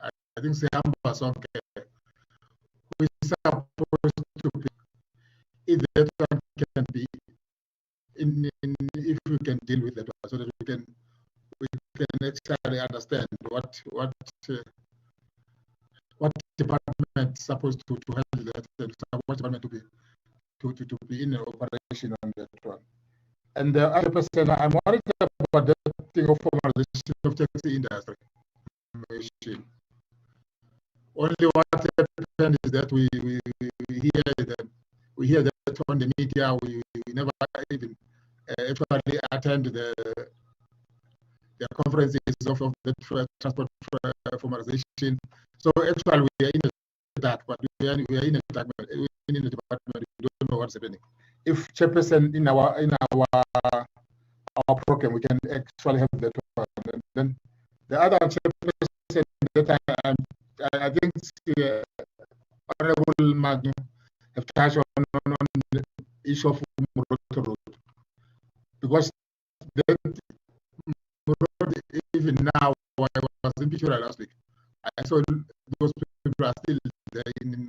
I think Sihamba Sonke, who is supposed to be, if that one can be, if we can deal with that one, so that we can actually understand what department is supposed to handle that, and what department to be in operation on that one. And the other person, I'm worried about that thing of formalization of taxi industry. Only what happened is that we hear that on the media. We never even actually attend the conferences of the transport formalization. So actually we are in the dark, but we are in the department. We don't know what's happening. If Chairperson in our program, we can actually have that one. And then the other Chairperson that I think Honorable Magno have touched on the issue of Moroto Road, because that road, even now, I was in Pichura last week, I saw those people are still there in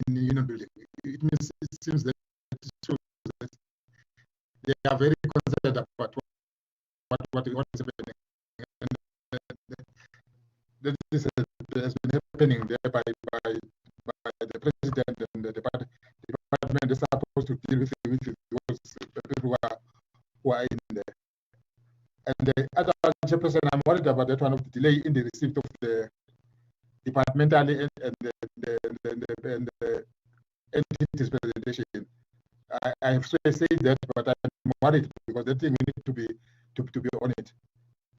the Union Building. It means, it seems that it's true that they are very concerned about what is happening. And this has been happening there by the president and the department is supposed to deal with those people who are in there. And the other Chairperson, I'm worried about that one of the delay in the receipt of the departmental and the entities presentation. I have said that, but I'm worried because the thing we need to be on it.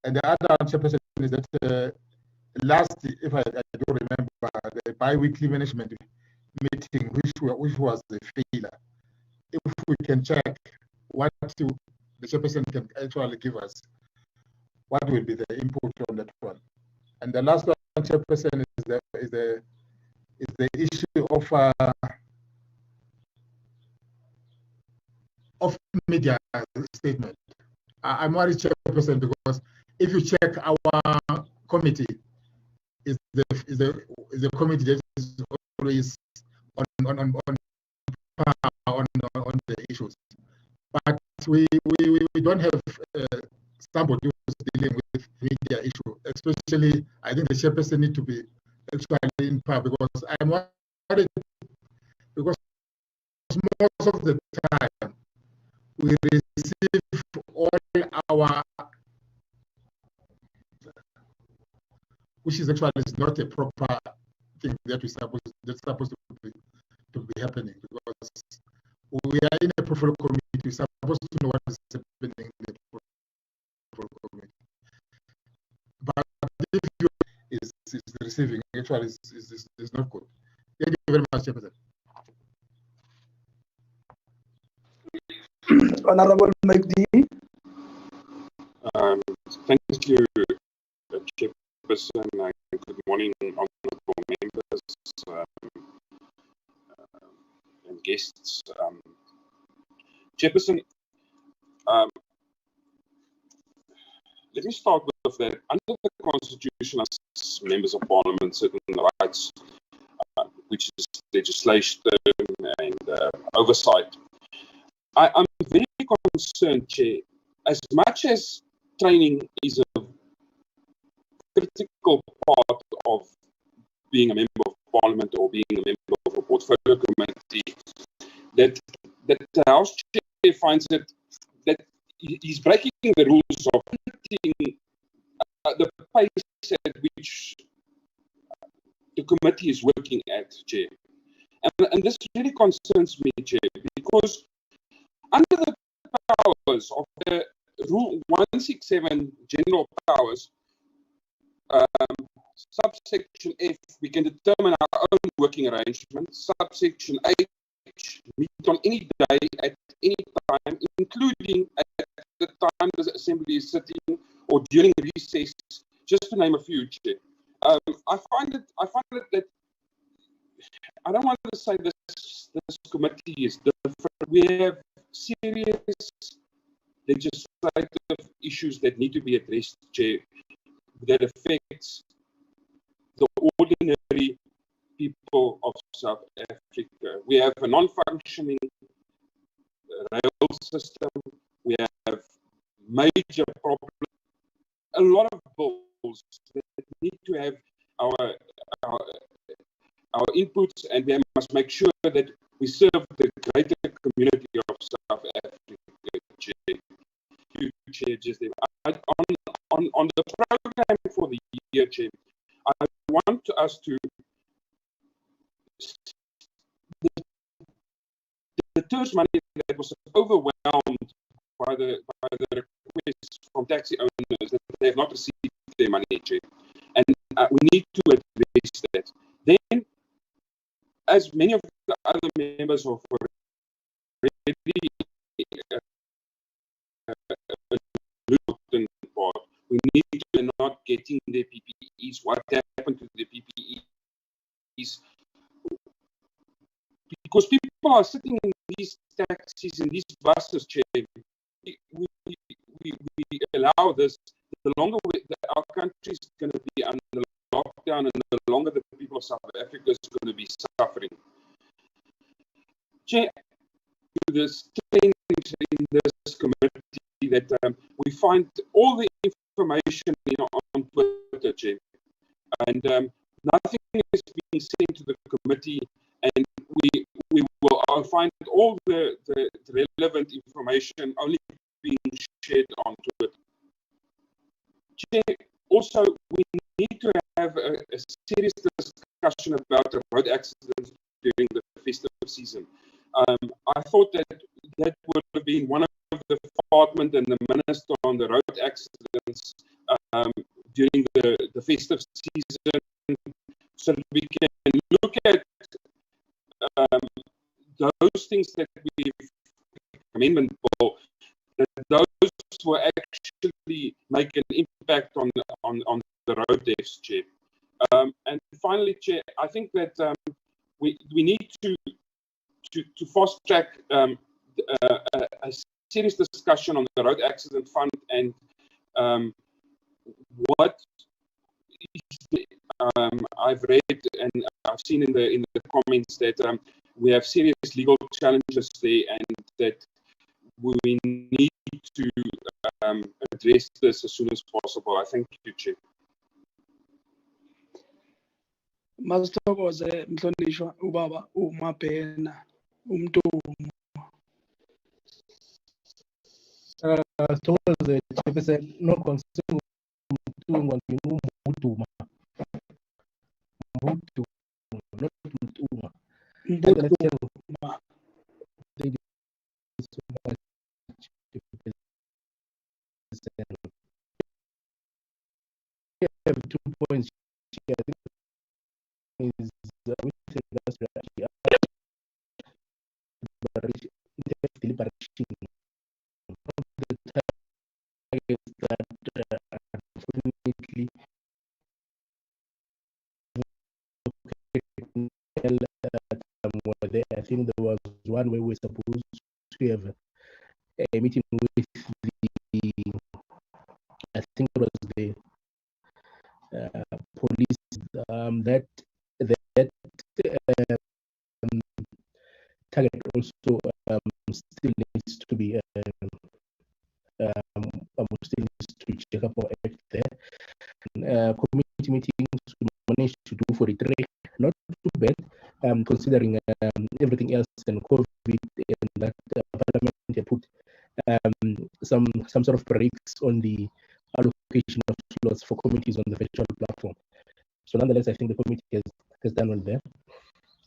And the other Chairperson is that last, if I do remember, the bi-weekly management meeting, which was a failure. If we can check what the Chairperson can actually give us, what will be the input on that one? And the last one, Chairperson, is the issue of media statement. I'm worried, Chairperson, because if you check our committee, is the committee that is always on the issues, but we don't have somebody who's dealing with media issue. Especially, I think the Chairperson need to be actually in power, because I'm worried because most of the time we receive all our, which is actually not a proper thing that's supposed to be happening, because we are in a profile committee. We're supposed to know what is happening in the profile committee. But if you is receiving, actually is not good. Thank you very much, Chairperson. Honorable Mike D. Thank you, Chairperson. Good morning, honorable members and guests. Chairperson, let me start with that. Under the Constitution, as members of Parliament, certain rights, which is legislation and oversight. I'm very concerned, Chair, as much as training is a critical part of being a member of Parliament or being a member of a portfolio committee, that the House Chair finds that he's breaking the rules of the pace at which the committee is working at, Chair. And this really concerns me, Chair, because under the powers of the Rule 167 General Powers, subsection F, we can determine our own working arrangements. Subsection H, meet on any day at any time, including at the time the Assembly is sitting or during recess, just to name a few, Chair. I find it that I don't want to say this committee is different. We have serious legislative issues that need to be addressed, Chair, that affects the ordinary people of South Africa. We have a non-functioning rail system. We have major problems. A lot of bills that need to have our inputs, and we must make sure that we serve the greater community of South Africa. Chair, on the program for the year, Chair, I want us to the TERS money that was overwhelmed by the requests from taxi owners that they have not received their money, Chair, and we need to address that. Then, as many of the other members of already we need to not getting the PPEs. What happened to the PPEs? Because people are sitting in these taxis, in these buses, Chair. We allow this. The longer our country is going to be under lockdown, and the longer the people of South Africa is going to be suffering. Chair, this trend in this committee that we find all the information on Twitter, Chair, and nothing is being sent to the committee, and we will find all the relevant information only being shared on Twitter. Chair, also we need to have a serious discussion about the road accidents during the festive season. I thought that would have been one of the department and the minister on the road accidents during the festive season, so that we can look at those things that we've amendment bill, that those will actually make an impact on the road deaths, Chair. And finally, Chair, I think that we need to fast track a serious discussion on the road accident fund and what is I've read and I've seen in the comments that we have serious legal challenges there, and that we need to address this as soon as possible. I thank you, Chair. Masithokoze mhlonishwa ubaba uMabhena uMtumo. Sithokoze Chairperson, no concern Mtumo ngino Mutuma. Mutuma, not Mutuma. Mutuma. Thank you so much. I have 2 points here. I think is with regards to the liberation of the targets that unfortunately were there. I think there was one where we were supposed to have a meeting with the, I think it was the police, that target also still needs to be still needs to check up or act there. Committee meetings we managed to do 43, not too bad, considering everything else and COVID and that Parliament put some sort of breaks on the allocation of slots for committees on the virtual platform. So nonetheless, I think the committee has done well there.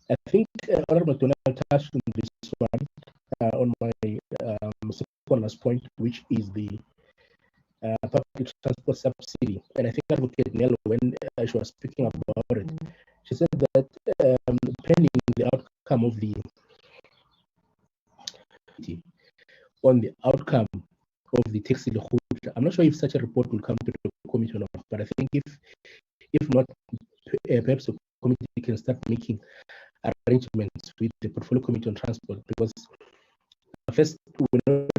I think Honorable McDonald touched on this one on my second last point, which is the public transport subsidy. And I think Advocate Nell, when she was speaking about it, she said that pending the outcome of the taxi, I'm not sure if such a report will come to the committee or not, but I think if not, perhaps the committee can start making arrangements with the portfolio committee on transport, because first we're not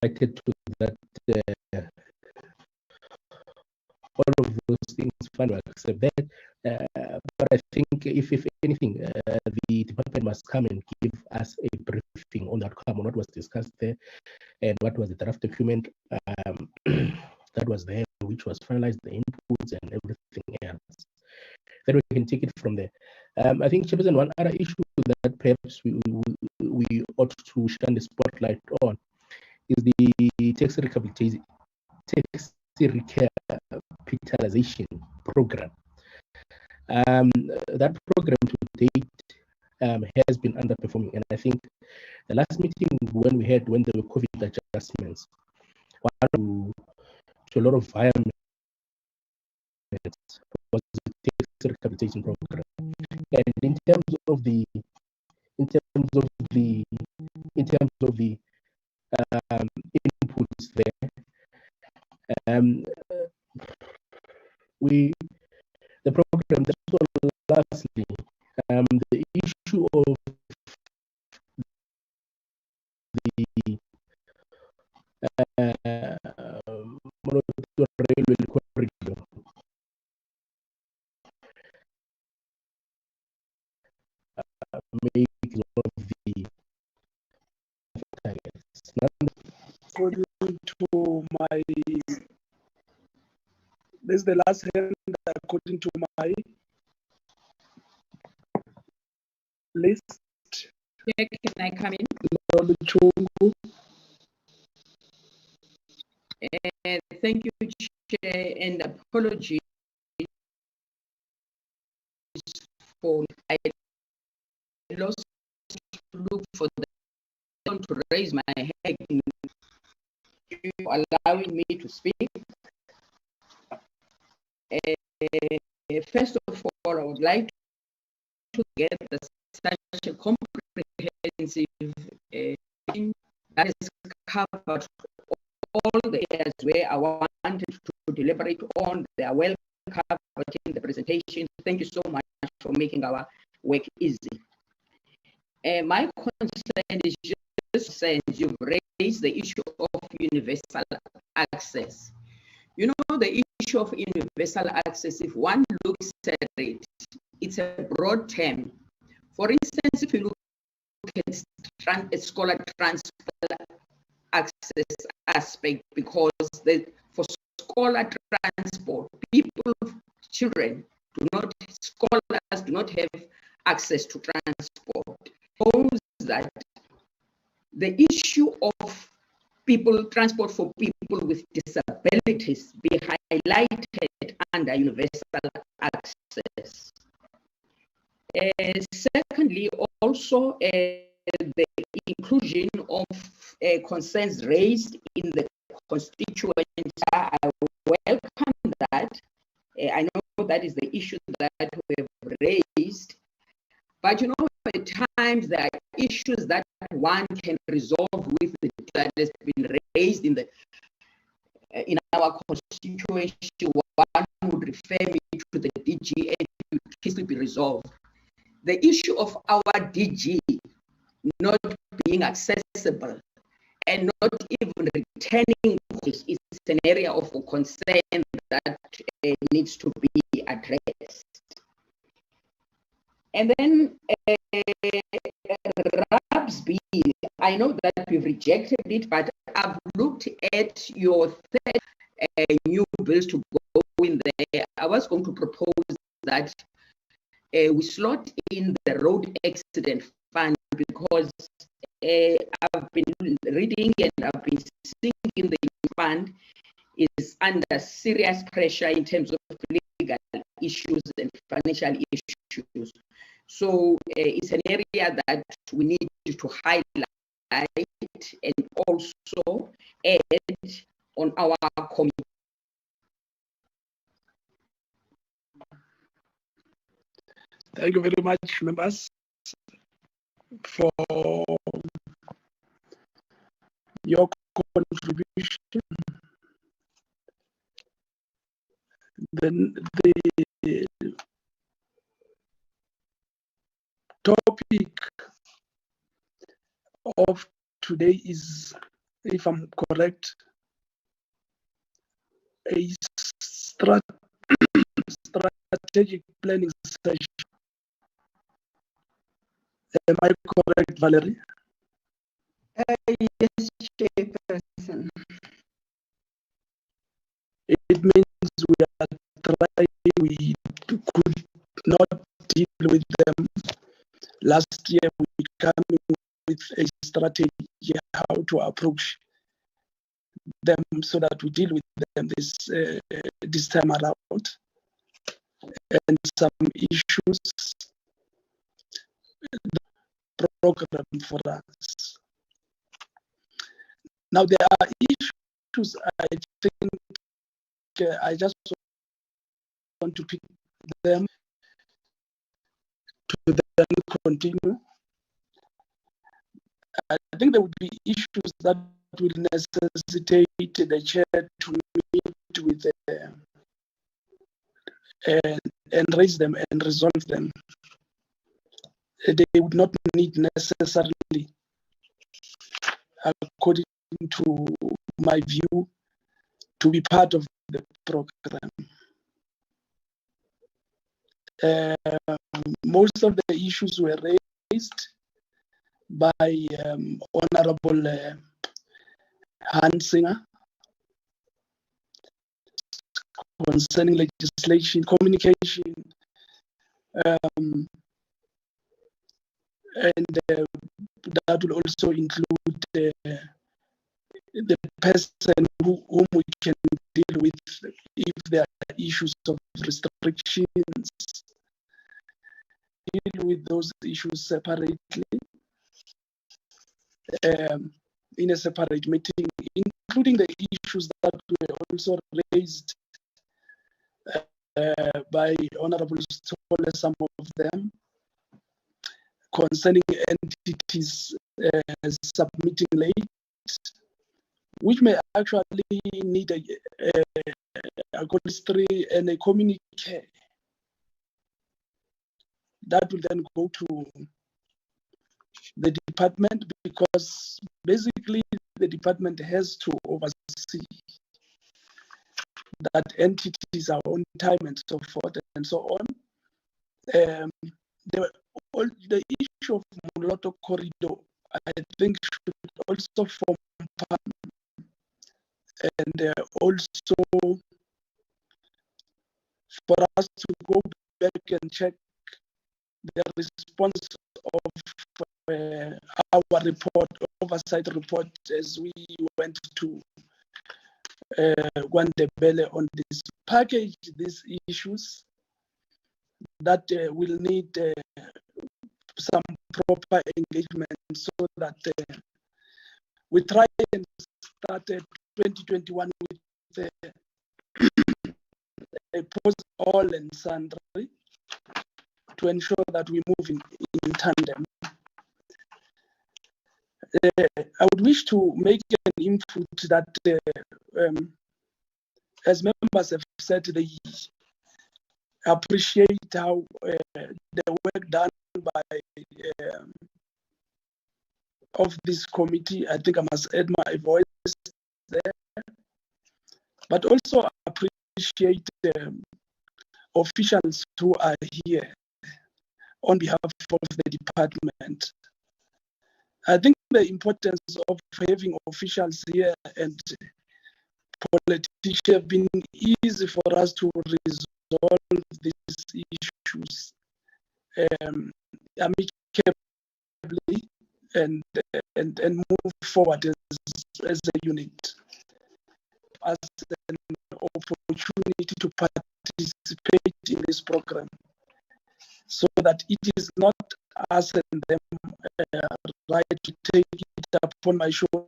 invited to that all of those things fine, we accept that, but I think if anything, the department must come and give us a briefing on the outcome, on what was discussed there and what was the draft document that was there, which was finalized, the inputs and everything else. Then we can take it from there. I think, Chairperson, one other issue that perhaps we ought to shine the spotlight on is the tax recapitalization program. That program to date has been underperforming, and I think the last meeting when there were COVID adjustments, to a lot of environments was the tax recapitalization program. And in terms of the inputs there, the program, that's all. Lastly, the issue of the railway corridor. Make one of the targets. According to my, this is the last hand according to my list. Yeah, can I come in? Thank you, Chair, and apologies for I lost look for them to raise my hand, allowing me to speak. First of all, I would like to get such a comprehensive that is covered all the areas where I wanted to deliberate on. They are well covered in the presentation. Thank you so much for making our work easy. My concern is just saying you've raised the issue of universal access. You know, the issue of universal access, if one looks at it, it's a broad term. For instance, if you look at scholar transport access aspect, because for scholar transport, scholars do not have access to transport. Suppose that the issue of transport for people with disabilities be highlighted under universal access. Secondly, also the inclusion of concerns raised in the constituent. I welcome that. I know that is the issue that we have raised, but you know, at times there are issues that one can resolve with that has been raised in our constituency. One would refer me to the DG and it would easily be resolved. The issue of our DG not being accessible and not even returning is an area of concern that needs to be addressed. And then RABS-B, I know that we've rejected it, but I've looked at your third new bills to go in there. I was going to propose that we slot in the road accident fund, because I've been reading and I've been seeing the fund is under serious pressure in terms of legal issues and financial issues. So it's an area that we need to highlight and also add on our committee. Thank you very much, members, for your contribution. Then the topic of today is, if I'm correct, a strategic planning session. Am I correct, Valerie? Yes, Chairperson. It means we could not deal with them. Last year, we came with a strategy how to approach them so that we deal with them this time around. And some issues, the program for us. Now, there are issues I think I just want to pick them to then continue. I think there would be issues that will necessitate the chair to meet with and raise them and resolve them. They would not need necessarily, according to my view, to be part of the program. Most of the issues were raised by Honorable Hansinger concerning legislation, communication, and that will also include the person whom we can deal with if there are issues of restrictions, deal with those issues separately in a separate meeting, including the issues that were also raised by Honorable Stole, some of them, concerning entities submitting late, which may actually need a chemistry and a communique that will then go to the department, because basically the department has to oversee that entities are on time and so forth and so on. The issue of Moloto Corridor, I think, should also form part, and also for us to go back and check the response of our report, oversight report, as we went to Gwandebele on this package, these issues that will need some proper engagement, so that we try and start 2021 with a post all and sundry to ensure that we move in tandem. I would wish to make an input that, as members have said, they appreciate how the work done by of this committee. I think I must add my voice there, but also appreciate officials who are here on behalf of the department. I think the importance of having officials here and politicians have been easy for us to resolve these issues amicably and move forward as a unit, as an opportunity to participate in this program, so that it is not us and them right to take it upon my shoulder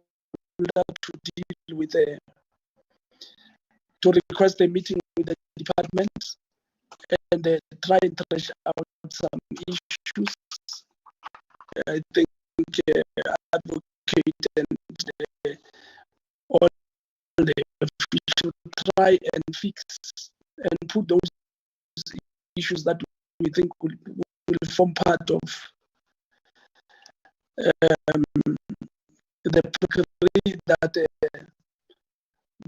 to deal with to request a meeting with the department and try and thresh out some issues. I think advocate and all the officials try and fix and put those issues that we think will form part of the program that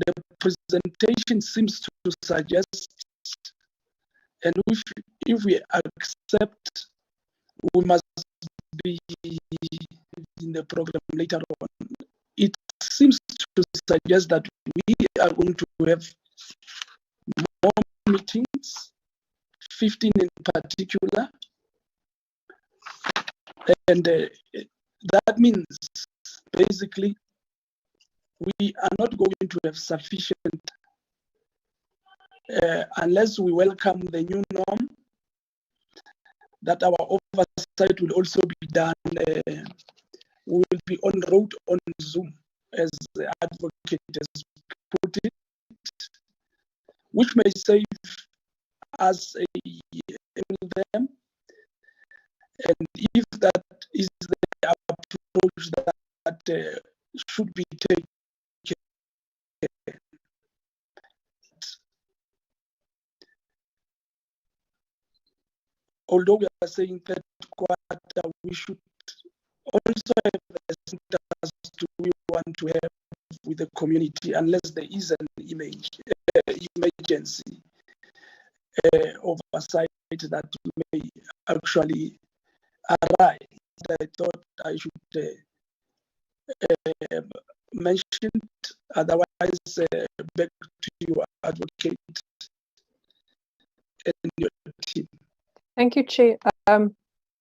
the presentation seems to suggest, and if we accept, we must be in the program later on. It seems to suggest that we are going to have more meetings, 15 in particular, and that means basically we are not going to have sufficient unless we welcome the new norm, that our oversight will also be done. We will be on road on Zoom, as the advocate has put it, which may save us them. And if that is the approach that should be taken, although we are saying that quarter, we should also have the centers we want to have with the community, unless there is an emergency oversight that may actually arise. I thought I should mention it. Otherwise, back to you, advocate, and your team. Thank you, Chair.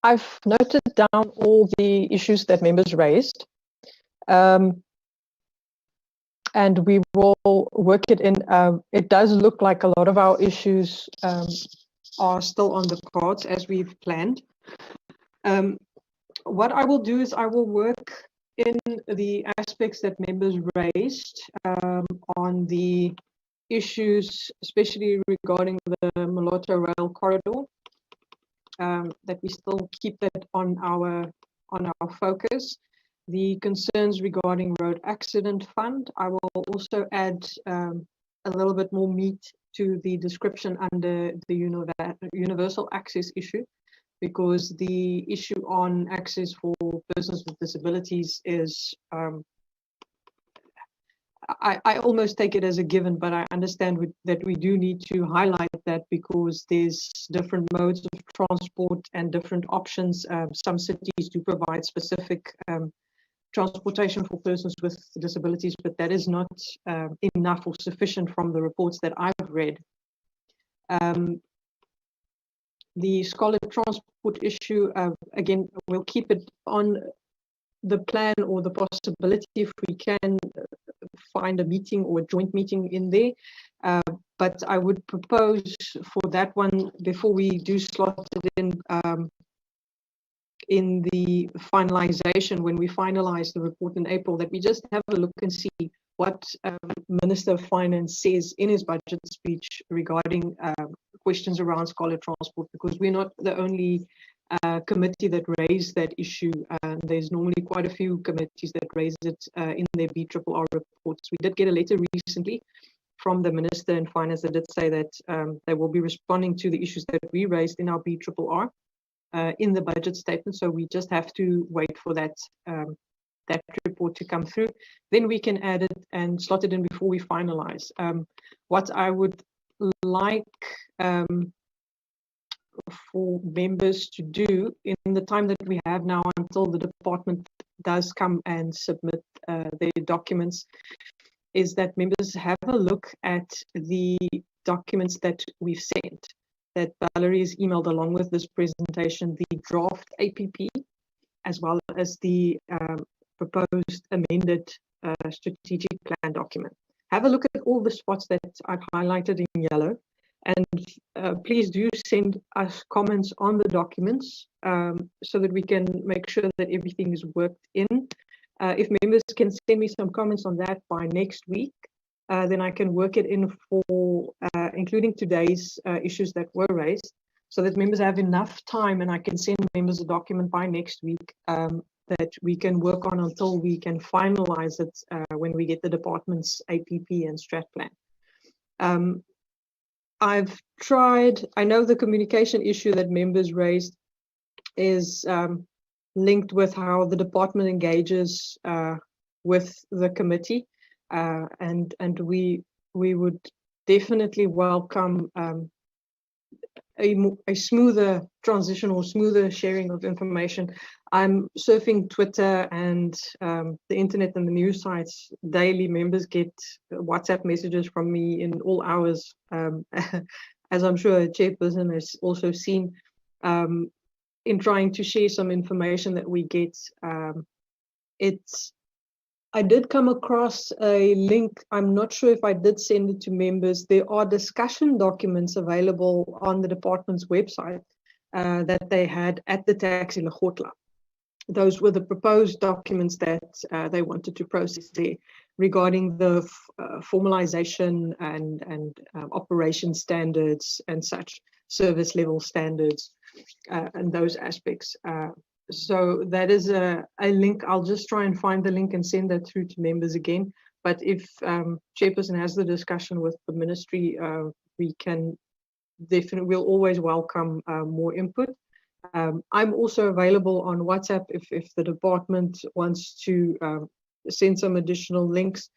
I've noted down all the issues that members raised, and we will work it in. It does look like a lot of our issues are still on the cards as we've planned. What I will do is I will work in the aspects that members raised on the issues, especially regarding the Moloto Rail Corridor. That we still keep that on our focus. The concerns regarding road accident fund, I will also add a little bit more meat to the description under the universal access issue, because the issue on access for persons with disabilities is I almost take it as a given, but I understand that we do need to highlight that, because there's different modes of transport and different options. Some cities do provide specific transportation for persons with disabilities, but that is not enough or sufficient from the reports that I've read. The scholar transport issue, again, we'll keep it on the plan, or the possibility if we can find a meeting or a joint meeting in there. But I would propose for that one, before we do slot it in the finalization, when we finalize the report in April, that we just have a look and see what Minister of Finance says in his budget speech regarding questions around scholar transport, because we're not the only committee that raised that issue. There's normally quite a few committees that raise it in their BRRR reports. We did get a letter recently from the Minister in Finance that did say that they will be responding to the issues that we raised in our BRRR in the budget statement. So we just have to wait for that that report to come through. Then we can add it and slot it in before we finalize. What I would like for members to do in the time that we have now until the department does come and submit their documents, is that members have a look at the documents that we've sent, that Valerie has emailed along with this presentation, the draft APP as well as the proposed amended strategic plan document. Have a look at all the spots that I've highlighted in yellow, and please do send us comments on the documents so that we can make sure that everything is worked in. If members can send me some comments on that by next week, then I can work it in for including today's issues that were raised, so that members have enough time and I can send members a document by next week that we can work on until we can finalize it when we get the department's APP and strat plan. I've tried, I know the communication issue that members raised is linked with how the department engages with the committee, and we would definitely welcome a smoother transition or smoother sharing of information. I'm surfing Twitter and the internet and the news sites daily. Members get WhatsApp messages from me in all hours, as I'm sure a chairperson has also seen, in trying to share some information that we get. I did come across a link. I'm not sure if I did send it to members. There are discussion documents available on the department's website that they had at the Tax Lekgotla. Those were the proposed documents that they wanted to process there regarding the formalization and operation standards and such, service level standards and those aspects. So that is a link. I'll just try and find the link and send that through to members again. But if chairperson has the discussion with the ministry, we can definitely, we'll always welcome more input. I'm also available on WhatsApp if the department wants to send some additional links.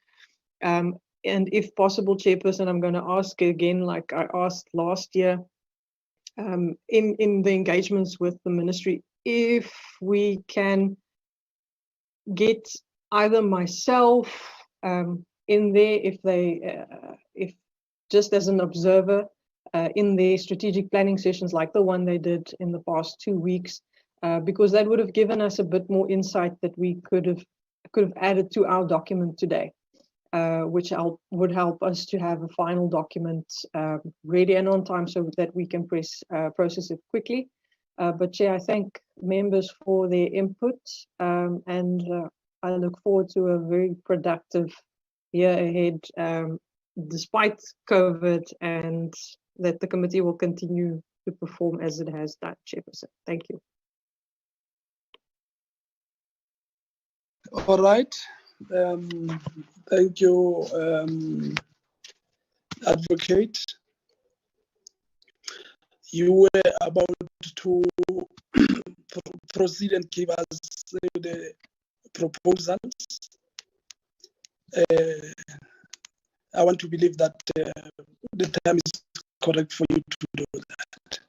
And if possible, chairperson, I'm going to ask again, like I asked last year, in the engagements with the ministry, if we can get either myself in there, if just as an observer in their strategic planning sessions like the one they did in the past 2 weeks, because that would have given us a bit more insight that we could have added to our document today, which would help us to have a final document ready and on time so that we can process it quickly. But Chair, I thank members for their input, and I look forward to a very productive year ahead, despite COVID, and that the committee will continue to perform as it has done, Chairperson. Thank you. All right. Thank you, Advocate. You were about to proceed and give us the proposals. I want to believe that the time is correct for you to do that.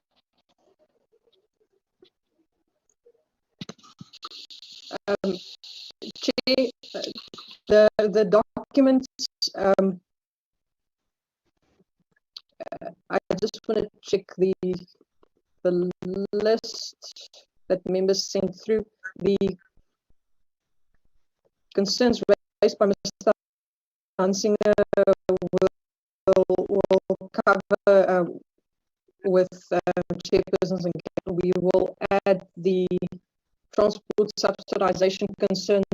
Chair, the documents, I just want to check the list that members sent through. The concerns raised by Mr. Hansinger will cover with chairpersons, and we will add the transport subsidization concerns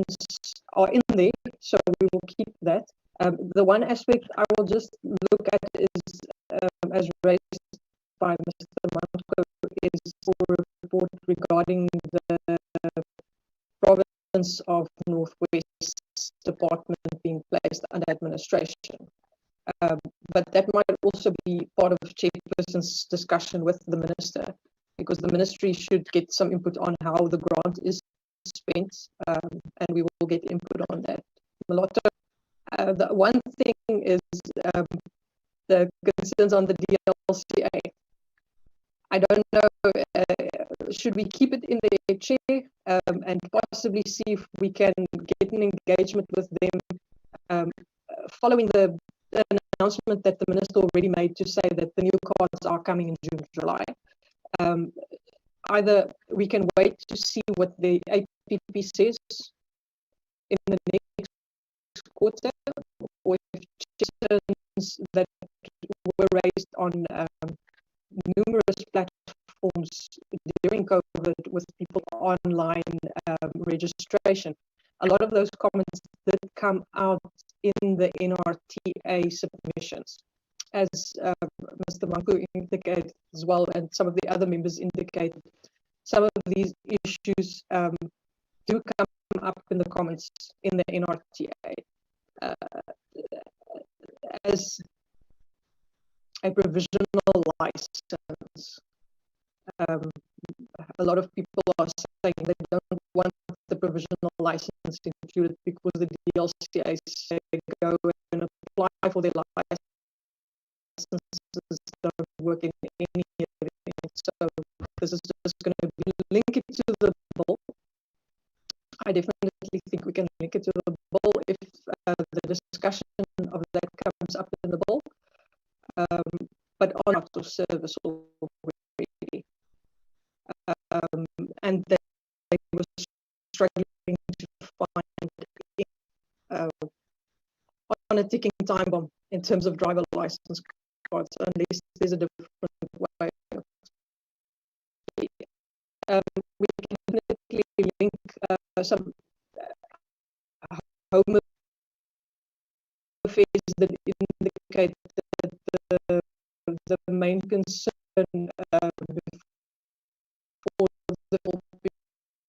are in there, so we will keep that. The one aspect I will just look at is, as raised by Mr. Manko, is for a report regarding the province of Northwest Department being placed under administration. But that might also be part of chairperson's discussion with the minister, because the ministry should get some input on how the grant is spent, and we will get input on that. Moloto, the one thing is the concerns on the DLCA. I don't know, should we keep it in the chair and possibly see if we can get an engagement with them following the announcement that the minister already made to say that the new cards are coming in June, July. either we can wait to see what the APP says in the next quarter, or if concerns that were raised on numerous platforms during COVID with people online registration. A lot of those comments did come out in the NRTA submissions, as Mr. Manku indicated as well, and some of the other members indicated. Some of these issues do come up in the comments in the NRTA. As a provisional license, a lot of people are saying they don't want the provisional license included because the DLCA say go and apply for their licenses don't work in any event. So this is just going to be link it to the bill. I definitely think we can link it to the bill if the discussion of that comes up in the bill, but on out of service already. And they were struggling to find on a ticking time bomb in terms of driver license cards, unless there's a different way. We can definitely link some home affairs that indicate that the main concern before the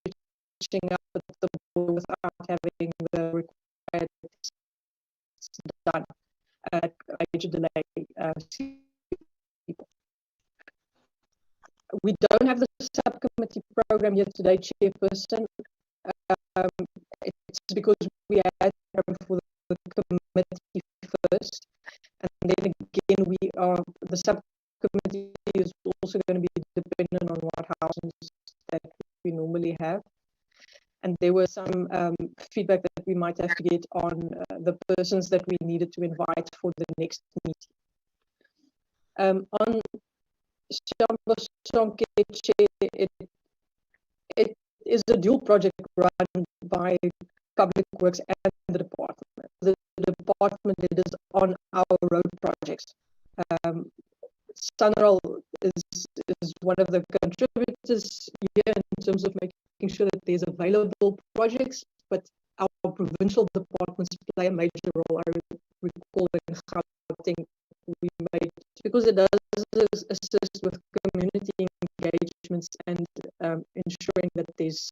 pitching up at the ball without having the required done at major delay. We don't have the subcommittee program yet today, Chairperson. It's because we had for the committee first, and then again the subcommittee is also going to be dependent on what houses that we normally have. And there were some feedback that we might have to get on the persons that we needed to invite for the next meeting. On Shambo Sonke, it is a dual project run by Public Works and the department. The department is on our road projects. SANRAL is one of the contributors here in terms of making sure that there's available projects, but our provincial departments play a major role. I recall in Gauteng we made, because it does assist with community engagements and ensuring that there's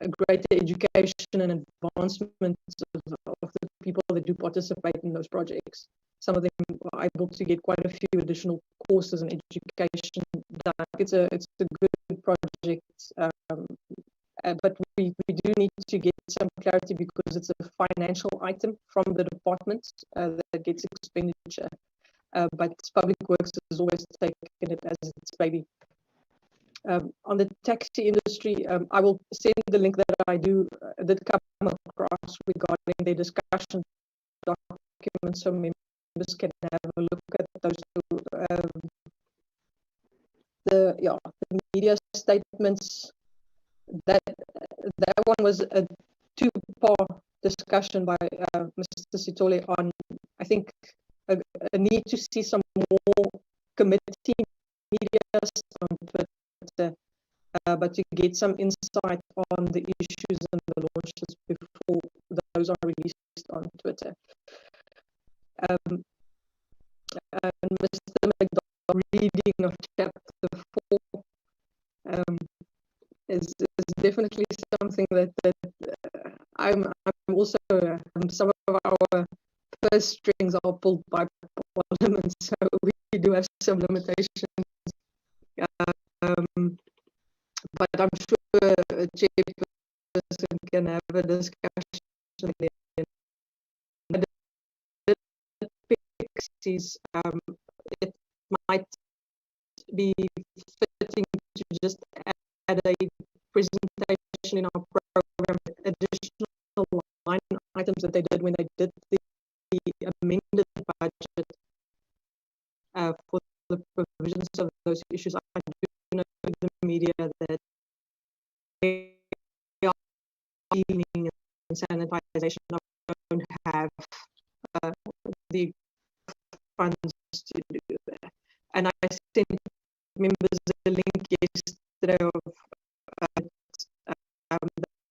a greater education and advancement of the people that do participate in those projects. Some of them are able to get quite a few additional courses and education done. It's a good project, but we do need to get some clarity because it's a financial item from the department that gets expenditure. But Public Works has always taken it as its baby. On the taxi industry, I will send the link that I did come across regarding the discussion documents, so members can have a look at those. The media statements. That one was a two-part discussion by Mr. Sitole on, I think, a need to see some more committee media on Twitter, but to get some insight on the issues and the launches before those are released on Twitter. And Mr. McDonald, reading of chapter 4 is definitely something that I'm also some of our first strings are pulled by Parliament, so we do have some limitations. But I'm sure a chairperson can have a discussion there. Pixies, it might be fitting to just add a presentation in our program, additional line items that they did when they did the amended budget for the provisions of those issues. I know to the media that they are cleaning and sanitization don't have the funds to do that. And I sent members the link yesterday of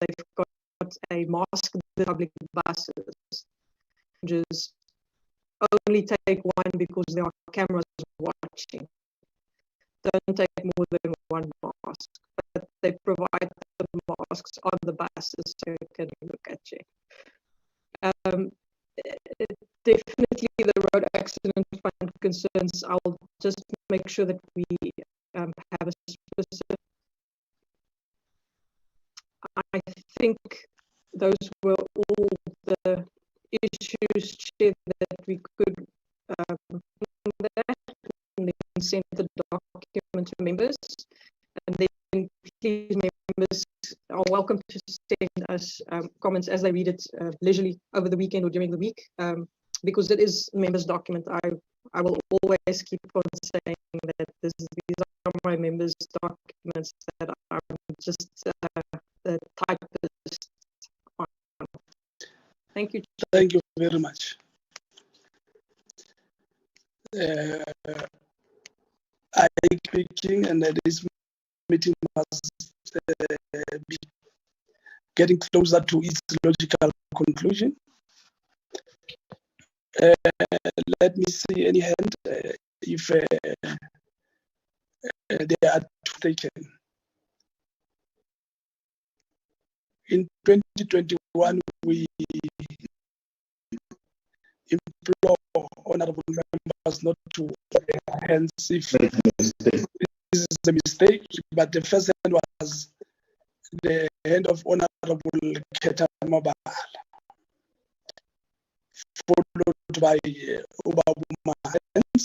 they've got a mask in the public buses, which is only take one because there are cameras watching. Don't take more than one mask, but they provide the masks on the buses so you can look at you. Definitely the road accident fund concerns. I'll just make sure that we have a specific. I think those were all the issues, Chair, that we could send the document to members, and then please members are welcome to send us comments as they read it leisurely over the weekend or during the week, because it is a members document. I will always keep on saying that these are my members documents that I'm just the typist on. Thank you. Thank you very much. I speaking, and this meeting must be getting closer to its logical conclusion. Let me see any hand if they are taken. In 2021, we implore honorable members not to hands if this is a mistake, but the first hand was the hand of Honorable Keta Mabala, followed by Obabuma hands.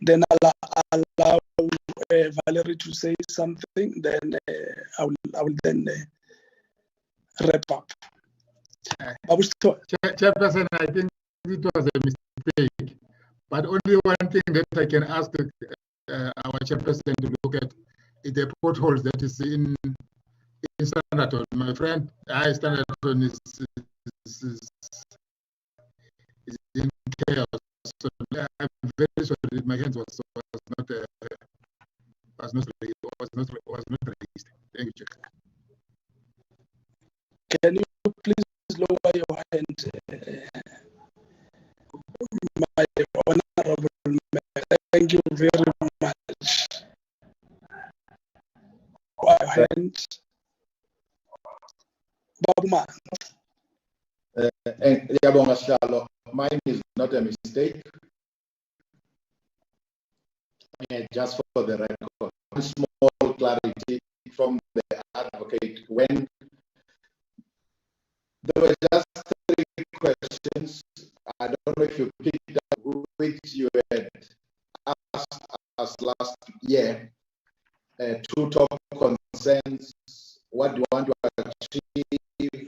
Then I'll allow Valerie to say something, then I will then wrap up. Chairperson, I think it was a mistake, but only one thing that I can ask our chairperson to look at is the potholes that is in Standerton. My friend, Standerton is in chaos. So I'm very sorry that my hands was not raised. Thank you, Chair. Can you please lower your hand, my honorable member? Thank you very much. Hand. Babuma. Mine is not a mistake. Just for the record, one small clarity from the advocate. When there were just 3 questions, I don't know if you picked up which you had asked us last year. 2 top concerns. What do you want to achieve?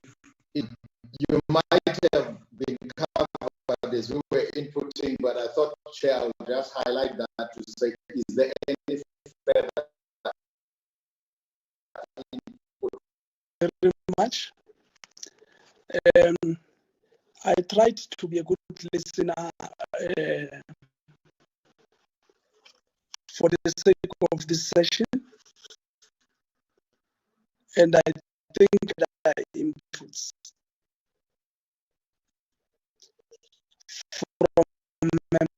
You might have been covered as we were inputting, but I thought, Chair, I would just highlight that to say, is there any further input? Very much. I tried to be a good listener for the sake of this session, and I think that inputs from members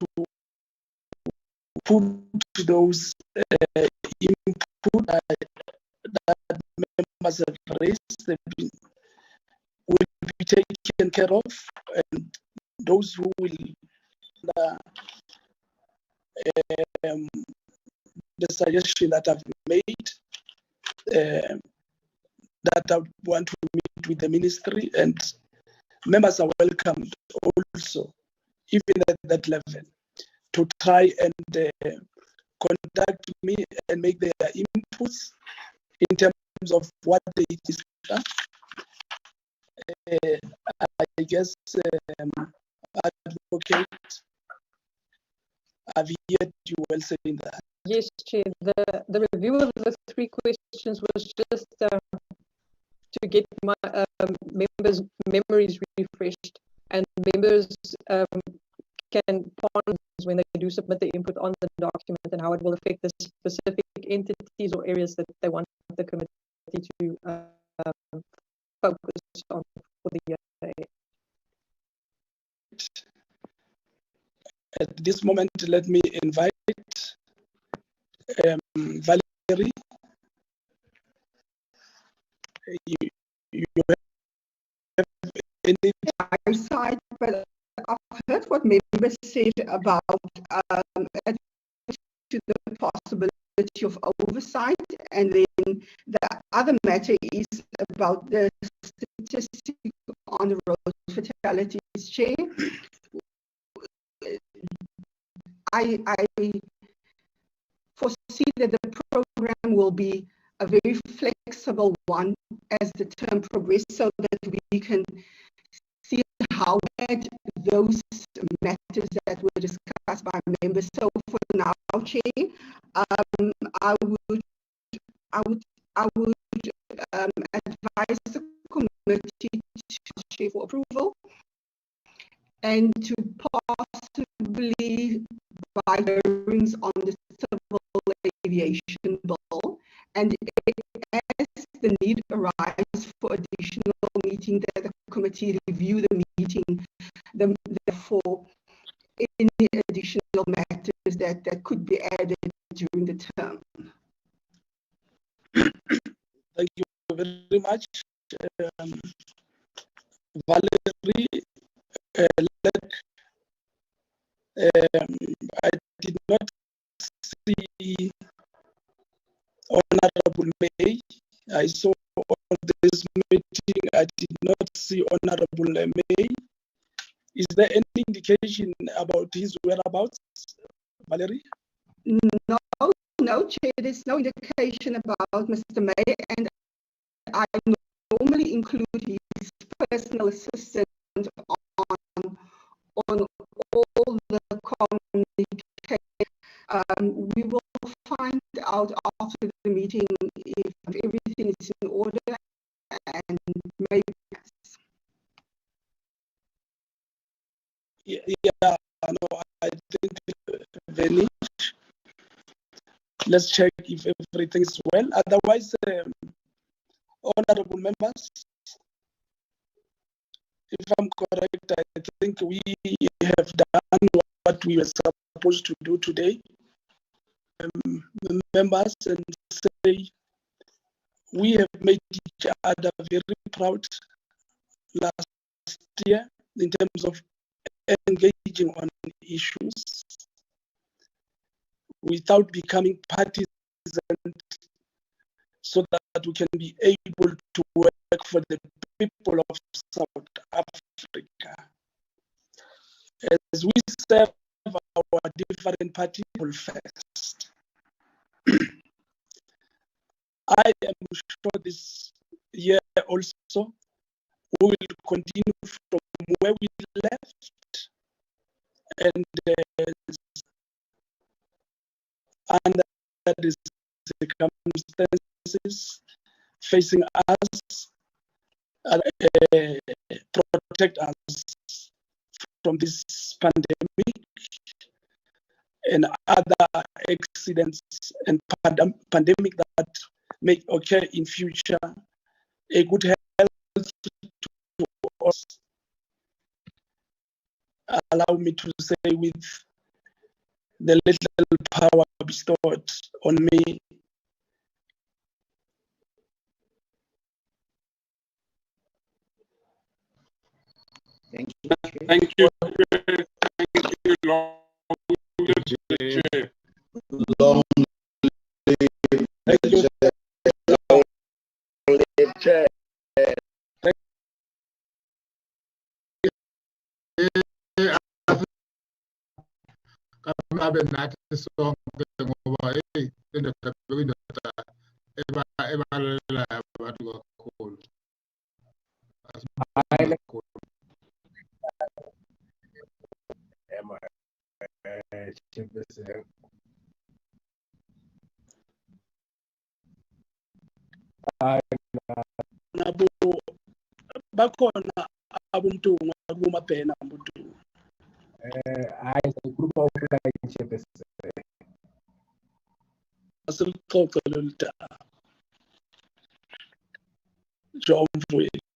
to put those input that members have raised will be taken care of, and those who will the suggestion that I've made, that I want to meet with the ministry, and members are welcomed also, even at that level, to try and contact me and make their inputs in terms of what they discuss. I guess Advocate Aviet, you will say that. Yes, Chair. The review of the 3 questions was just to get my members' memories refreshed, and members can ponder when they do submit the input on the document and how it will affect the specific entities or areas that they want the committee to focus on for the year. At this moment, let me invite Valerie. You have any side, but I've heard what members said about to the possibility of oversight, and then the other matter is about the statistic on the road fatalities, Chair. I foresee that the program will be a very flexible one as the term progresses, so that we can see how add those matters that were discussed by members. So for now, Chair, I would advise the committee to share for approval and to possibly buy hearings on the civil aviation bill, and as the need arises for additional meeting, that the committee review the meeting, therefore any additional matters that could be added during the term. Thank you very much, Valerie. I did not see Honorable May. I saw on this meeting, I did not see Honorable May. Is there any indication about his whereabouts, Valerie? No, Chair, there's no indication about Mr. May, and I normally include his personal assistant on all the communication. We will find out after the meeting if everything is in order, and maybe yes. Yeah, no, I think Venice. Let's check if everything is well. Otherwise, honorable members, if I'm correct, I think we have done what we were supposed to do today. Members, and say we have made each other very proud last year in terms of engaging on issues without becoming partisan, so that we can be able to work for the people of South Africa. As we serve our different parties first, I am sure this year also we will continue from where we left, and under the circumstances facing us, protect us from this pandemic and other accidents and pandemic that may occur in future. A good health to us. Allow me to say, with the little power bestowed on me, Thank you. Thank you. Thank you, Long. Long thank you. Chair. Abe nathi sonke ngoba indoda beyindoda ebalelayo abantu kakhulu. nabo bakhona abumtungu kumabhena mbuntungu. Asilixoxe lolu daba. John Mfowethu.